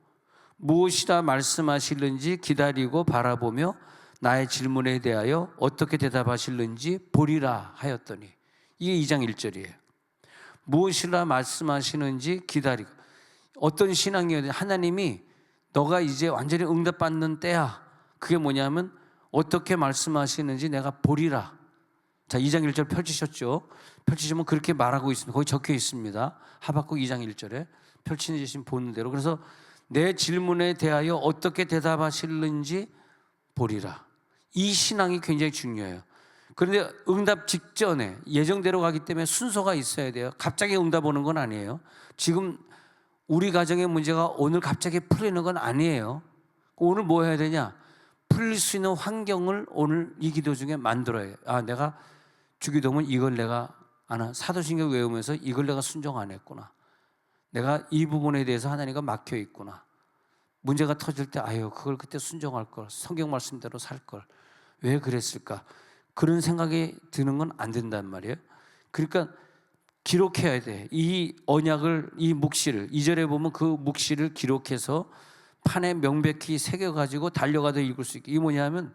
무엇이라 말씀하실는지 기다리고 바라보며 나의 질문에 대하여 어떻게 대답하실는지 보리라 하였더니, 이게 2장 1절이에요. 무엇이라 말씀하시는지 기다리고. 어떤 신앙이어야 돼? 하나님이 너가 이제 완전히 응답받는 때야. 그게 뭐냐면 어떻게 말씀하시는지 내가 보리라. 자, 2장 1절 펼치셨죠? 펼치시면 그렇게 말하고 있습니다. 거기 적혀 있습니다. 하박국 2장 1절에 펼치신 보는 대로. 그래서 내 질문에 대하여 어떻게 대답하실는지 보리라. 이 신앙이 굉장히 중요해요. 그런데 응답 직전에 예정대로 가기 때문에 순서가 있어야 돼요. 갑자기 응답 오는 건 아니에요. 지금 우리 가정의 문제가 오늘 갑자기 풀리는 건 아니에요. 오늘 뭐 해야 되냐? 풀릴 수 있는 환경을 오늘 이 기도 중에 만들어야 해요. 아, 내가 주기도문 이걸 내가 사도신경 외우면서 이걸 내가 순종 안 했구나. 내가 이 부분에 대해서 하나님과 막혀 있구나. 문제가 터질 때 아유, 그걸 그때 순종할 걸, 성경 말씀대로 살 걸, 왜 그랬을까? 그런 생각이 드는 건 안 된단 말이에요. 그러니까 기록해야 돼. 이 언약을, 이 묵시를, 2절에 보면 그 묵시를 기록해서 판에 명백히 새겨가지고 달려가도 읽을 수 있게. 이게 뭐냐면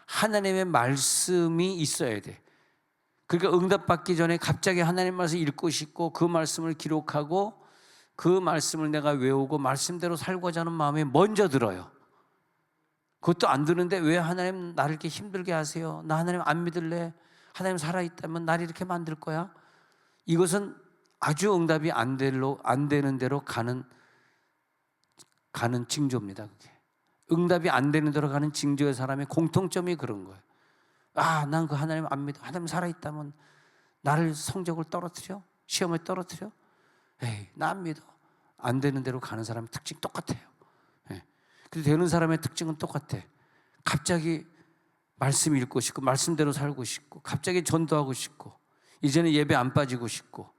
하나님의 말씀이 있어야 돼. 그러니까 응답받기 전에 갑자기 하나님 말씀 읽고 싶고 그 말씀을 기록하고 그 말씀을 내가 외우고 말씀대로 살고자 하는 마음이 먼저 들어요. 그것도 안 드는데 왜 하나님 나를 이렇게 힘들게 하세요? 나 하나님 안 믿을래? 하나님 살아있다면 나를 이렇게 만들 거야? 이것은 아주 응답이 안 되는 대로 가는 징조입니다. 그게. 응답이 안 되는 대로 가는 징조의 사람의 공통점이 그런 거예요. 아, 난 그 하나님 안 믿어. 하나님 살아있다면 나를 성적을 떨어뜨려? 시험에 떨어뜨려? 에이, 나 안 믿어. 안 되는 대로 가는 사람의 특징 똑같아요. 근데 되는 사람의 특징은 똑같아. 갑자기 말씀 읽고 싶고 말씀대로 살고 싶고 갑자기 전도하고 싶고 이제는 예배 안 빠지고 싶고,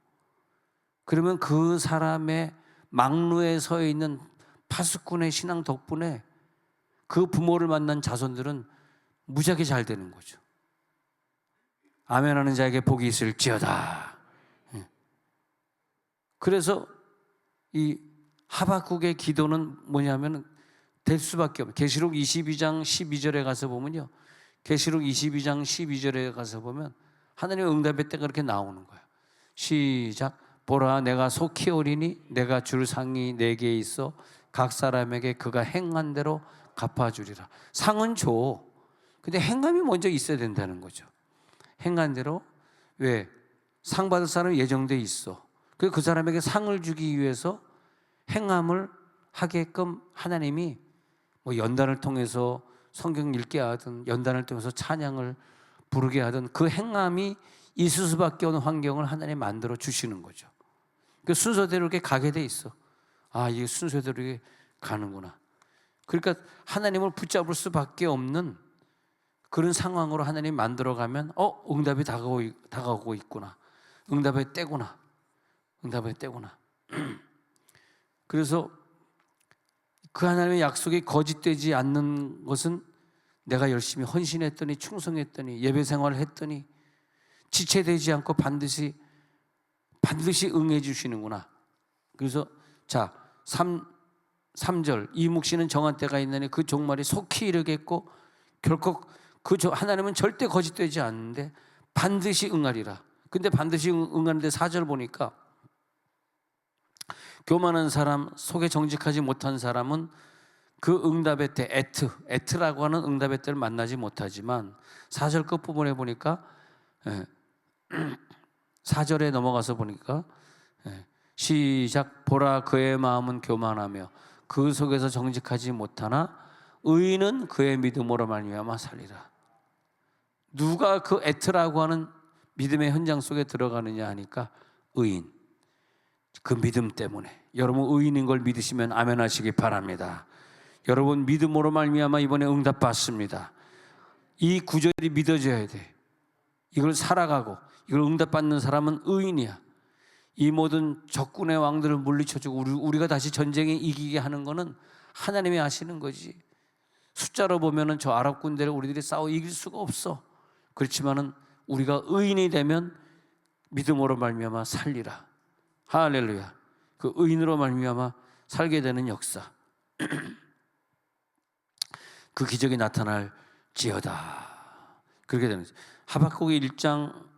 그러면 그 사람의 막루에 서 있는 파수꾼의 신앙 덕분에 그 부모를 만난 자손들은 무지하게 잘 되는 거죠. 아멘하는 자에게 복이 있을지어다. 그래서 이 하박국의 기도는 뭐냐면 될 수밖에 없어요. 계시록 22장 12절에 가서 보면요, 계시록 22장 12절에 가서 보면 하나님의 응답의 때가 그렇게 나오는 거예요. 시작. 보라, 내가 속히 오리니 내가 줄 상이 내게 있어 각 사람에게 그가 행한 대로 갚아주리라. 상은 줘. 근데 행함이 먼저 있어야 된다는 거죠. 행한 대로. 왜? 상 받을 사람이 예정돼 있어. 그 사람에게 상을 주기 위해서 행함을 하게끔 하나님이 뭐 연단을 통해서 성경 읽게 하든 연단을 통해서 찬양을 부르게 하든 그 행함이 있을 수밖에 없는 환경을 하나님 만들어 주시는 거죠. 그 순서대로 이렇게 가게 돼 있어. 아, 이게 순서대로 이렇게 가는구나. 그러니까 하나님을 붙잡을 수밖에 없는 그런 상황으로 하나님 만들어가면 응답이 다가오고 있구나. 응답의 때구나. 응답의 때구나. 그래서 그 하나님의 약속이 거짓되지 않는 것은 내가 열심히 헌신했더니 충성했더니 예배 생활을 했더니 지체되지 않고 반드시 응해 주시는구나. 그래서 자 3절 이 묵시는 정한 때가 있느니 그 종말이 속히 이르겠고 결코 하나님은 절대 거짓되지 않는데 반드시 응하리라. 근데 반드시 응하는데 4절 보니까 교만한 사람, 속에 정직하지 못한 사람은 그 응답의 때 에트라고 하는 응답의 때를 만나지 못하지만 4절 끝부분에 보니까 4절에 넘어가서 보니까 시작 보라 그의 마음은 교만하며 그 속에서 정직하지 못하나 의인은 그의 믿음으로 말미암아 살리라. 누가 그 에트라고 하는 믿음의 현장 속에 들어가느냐 하니까 의인. 그 믿음 때문에 여러분 의인인 걸 믿으시면 아멘 하시기 바랍니다. 여러분 믿음으로 말미암아 이번에 응답 받습니다. 이 구절이 믿어져야 돼. 이걸 살아가고 이걸 응답받는 사람은 의인이야. 이 모든 적군의 왕들을 물리쳐주고 우리가 다시 전쟁에 이기게 하는 거는 하나님이 하시는 거지. 숫자로 보면은 저 아랍 군대를 우리들이 싸워 이길 수가 없어. 그렇지만은 우리가 의인이 되면 믿음으로 말미암아 살리라. 할렐루야. 그 의인으로 말미암아 살게 되는 역사. 그 기적이 나타날지어다. 그렇게 되는 거죠. 하박국 1장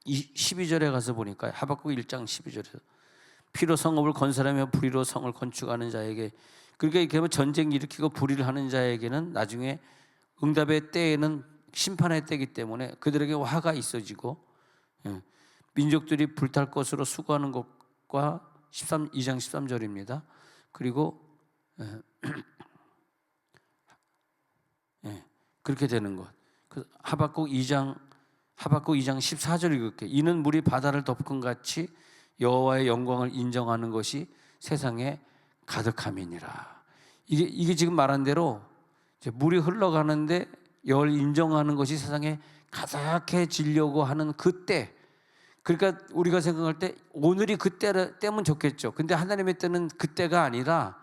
12절에 가서 보니까 하박국 1장 12절에서 피로 성읍을 건설하며 불의로 성을 건축하는 자에게 그러니까 이렇게 하면 전쟁 일으키고 불의를 하는 자에게는 나중에 응답의 때에는 심판의 때이기 때문에 그들에게 화가 있어지고 민족들이 불탈 것으로 수고하는 것과 2장 13절입니다. 그리고 그렇게 되는 것. 하박국 2장 14절 읽을게. 이는 물이 바다를 덮은 같이 여호와의 영광을 인정하는 것이 세상에 가득함이니라. 이게 지금 말한 대로 이제 물이 흘러가는데 열 인정하는 것이 세상에 가득해지려고 하는 그때. 그러니까 우리가 생각할 때 오늘이 그때면 좋겠죠. 근데 하나님의 때는 그때가 아니라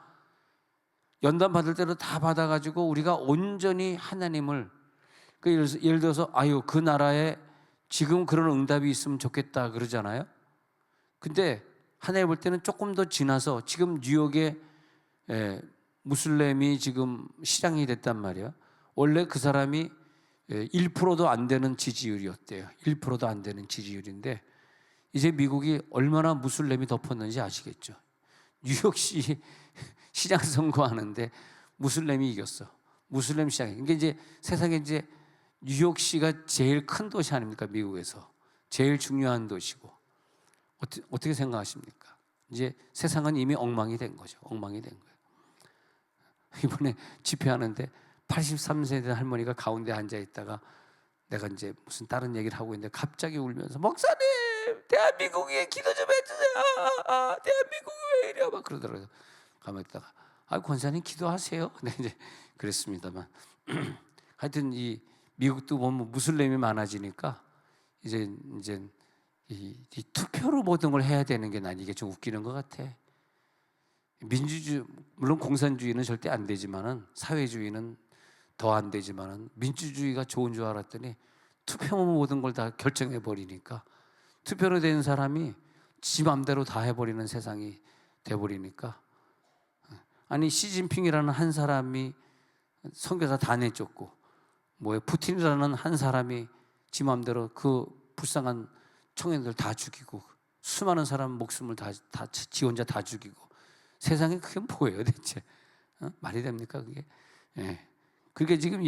연단 받을 때로 다 받아가지고 우리가 온전히 하나님을 예를 들어서 그 나라에 지금 그런 응답이 있으면 좋겠다 그러잖아요. 근데 하나님 볼 때는 조금 더 지나서 지금 뉴욕에 무슬림이 지금 시장이 됐단 말이야. 원래 그 사람이 1%도 안 되는 지지율이었대요. 1%도 안 되는 지지율인데 이제 미국이 얼마나 무슬림이 덮었는지 아시겠죠. 뉴욕시 시장 선거하는데 무슬림이 이겼어. 무슬림 시장이. 그러니까 이제 세상에 이제 뉴욕시가 제일 큰 도시 아닙니까? 미국에서 제일 중요한 도시고. 어떻게 생각하십니까? 이제 세상은 이미 엉망이 된 거죠. 엉망이 된 거예요. 이번에 집회하는데 83세 된 할머니가 가운데 앉아 있다가 내가 이제 무슨 다른 얘기를 하고 있는데 갑자기 울면서 목사님 대한민국에 기도 좀 해주세요. 대한민국이 왜 이래 막 그러더라고요. 가만히 있다가 권사님 기도하세요. 네, 이제 그랬습니다만 하여튼 이 미국도 보면 무슬림이 많아지니까 이제 이 투표로 모든 걸 해야 되는 게 난 이게 좀 웃기는 것 같아. 민주주의 물론 공산주의는 절대 안 되지만은 사회주의는 더 안 되지만은 민주주의가 좋은 줄 알았더니 투표로 모든 걸 다 결정해 버리니까 투표로 된 사람이 지 맘대로 다 해버리는 세상이 돼버리니까 아니 시진핑이라는 한 사람이 선교사 다 내쫓고 푸틴이라는 한 사람이 지 맘대로 그 불쌍한 청년들 다 죽이고 수많은 사람 목숨을 지 혼자 다 죽이고 세상에 그게 뭐예요 대체? 말이 됩니까 그게? 예. 그게 지금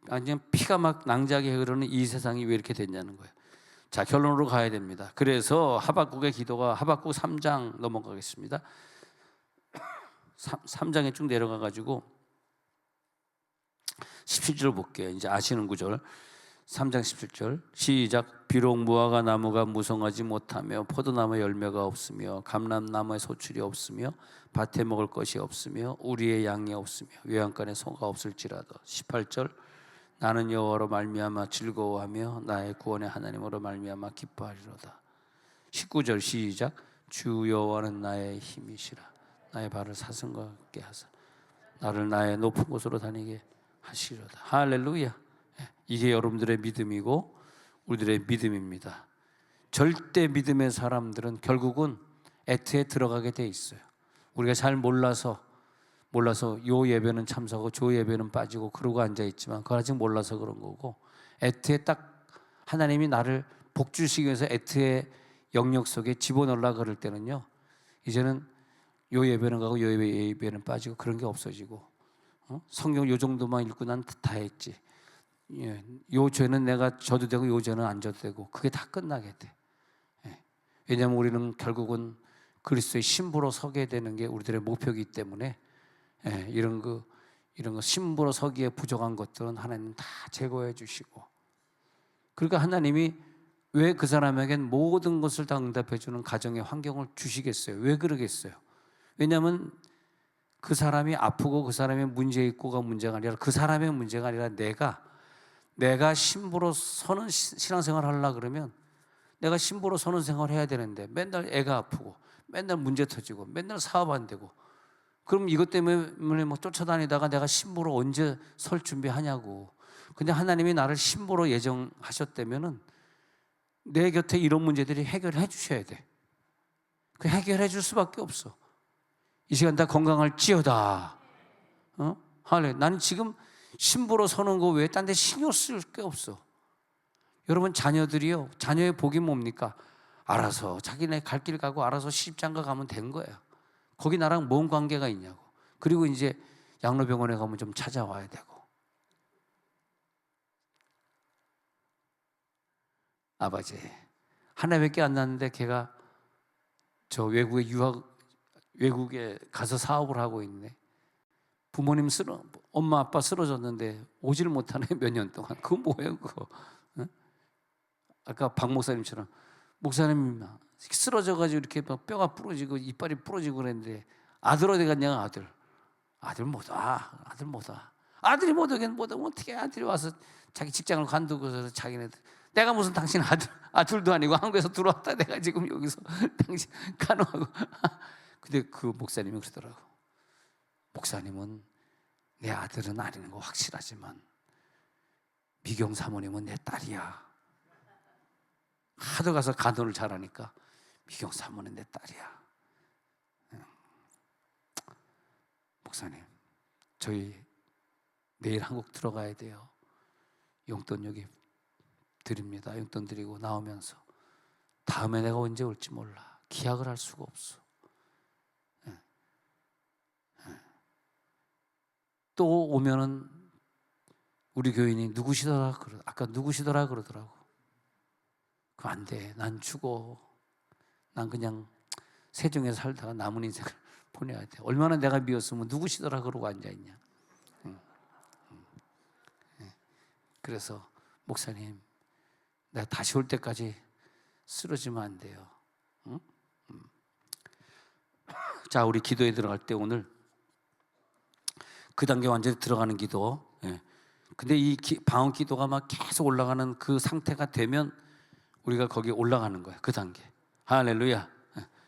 완전 피가 막 낭자하게 흐르는 이 세상이 왜 이렇게 됐냐는 거예요. 자, 결론으로 가야 됩니다. 그래서 하박국의 기도가 하박국 3장 넘어가겠습니다. 3장에 쭉 내려가 가지고 17절 볼게요. 이제 아시는 구절. 3장 17절 시작. 비록 무화과 나무가 무성하지 못하며 포도나무 열매가 없으며 감람나무에 소출이 없으며 밭에 먹을 것이 없으며 우리의 양이 없으며 외양간에 소가 없을지라도 18절 나는 여호와로 말미암아 즐거워하며 나의 구원의 하나님으로 말미암아 기뻐하리로다. 19절 시작. 주 여호와는 나의 힘이시라. 나의 발을 사슴과 같게 하사 나를 나의 높은 곳으로 다니게 하시리로다. 할렐루야. 이게 여러분들의 믿음이고 우리들의 믿음입니다. 절대 믿음의 사람들은 결국은 애트에 들어가게 돼 있어요. 우리가 잘 몰라서 요 예배는 참석하고 저 예배는 빠지고 그러고 앉아있지만 그걸 아직 몰라서 그런 거고, 애트에 딱 하나님이 나를 복 주시기 위해서 애트의 영역 속에 집어넣으려고 그럴 때는요, 이제는 요 예배는 가고 요 예배는 빠지고 그런 게 없어지고, 성경 요 정도만 읽고 난 다 했지, 요 죄는 내가 져도 되고 요 죄는 안 져도 되고, 그게 다 끝나게 돼. 왜냐하면 우리는 결국은 그리스도의 신부로 서게 되는 게 우리들의 목표이기 때문에 이런 거 신부로 서기에 부족한 것들은 하나님 다 제거해 주시고, 그러니까 하나님이 왜 그 사람에겐 모든 것을 다 응답해 주는 가정의 환경을 주시겠어요? 왜 그러겠어요? 왜냐하면 그 사람이 아프고 그 사람의 문제 있고가 문제가 아니라, 그 사람의 문제가 아니라 내가 신부로 서는 신앙생활을 하려고 그러면 내가 신부로 서는 생활을 해야 되는데 맨날 애가 아프고 맨날 문제 터지고 맨날 사업 안 되고, 그럼 이것 때문에 뭐 쫓아다니다가 내가 신부로 언제 설 준비하냐고. 근데 하나님이 나를 신부로 예정하셨다면은 내 곁에 이런 문제들이 해결해 주셔야 돼. 그 해결해 줄 수밖에 없어. 이 시간 다 건강할지어다. 할래. 나는 지금 신부로 서는 거 외에 딴 데 신경 쓸 게 없어. 여러분, 자녀들이요, 자녀의 복이 뭡니까? 알아서 자기네 갈 길 가고 알아서 시집장가 가면 된 거예요. 거기 나랑 뭔 관계가 있냐고. 그리고 이제 양로병원에 가면 좀 찾아와야 되고. 아버지 하나밖에 안 낳았는데 걔가 저 외국에 가서 사업을 하고 있네. 부모님 엄마 아빠 쓰러졌는데 오지를 못하네, 몇 년 동안. 그거 뭐예요 그거? 응? 아까 박 목사님처럼, 목사님 쓰러져가지고 이렇게 뼈가 부러지고 이빨이 부러지고 그랬는데 아들 어디 갔냐? 아들 못 와. 아들이 못 오긴 못 오면 어떻게 아들이 와서 자기 직장을 관두고서 자기네들, 내가 무슨 당신 아들도 아니고 한국에서 들어왔다 내가 지금 여기서 당신 간호하고. 근데 그 목사님이 그러더라고. 목사님은 내 아들은 아닌 거 확실하지만 미경 사모님은 내 딸이야. 하도 가서 간호를 잘하니까 미경 사모는 내 딸이야. 목사님, 저희 내일 한국 들어가야 돼요. 용돈 여기 드립니다. 용돈 드리고 나오면서 다음에 내가 언제 올지 몰라. 기약을 할 수가 없어. 또 오면은 우리 교인이 누구시더라 아까 누구시더라 그러더라고. 그거 안 돼. 난 죽어. 난 그냥 세종에 살다가 남은 인생을 보내야 돼. 얼마나 내가 미웠으면 누구시더라 그러고 앉아있냐. 그래서 목사님, 내가 다시 올 때까지 쓰러지면 안 돼요. 자, 우리 기도에 들어갈 때 오늘 그 단계 완전히 들어가는 기도. 근데 이 방언 기도가 막 계속 올라가는 그 상태가 되면 우리가 거기에 올라가는 거야. 그 단계. 할렐루야.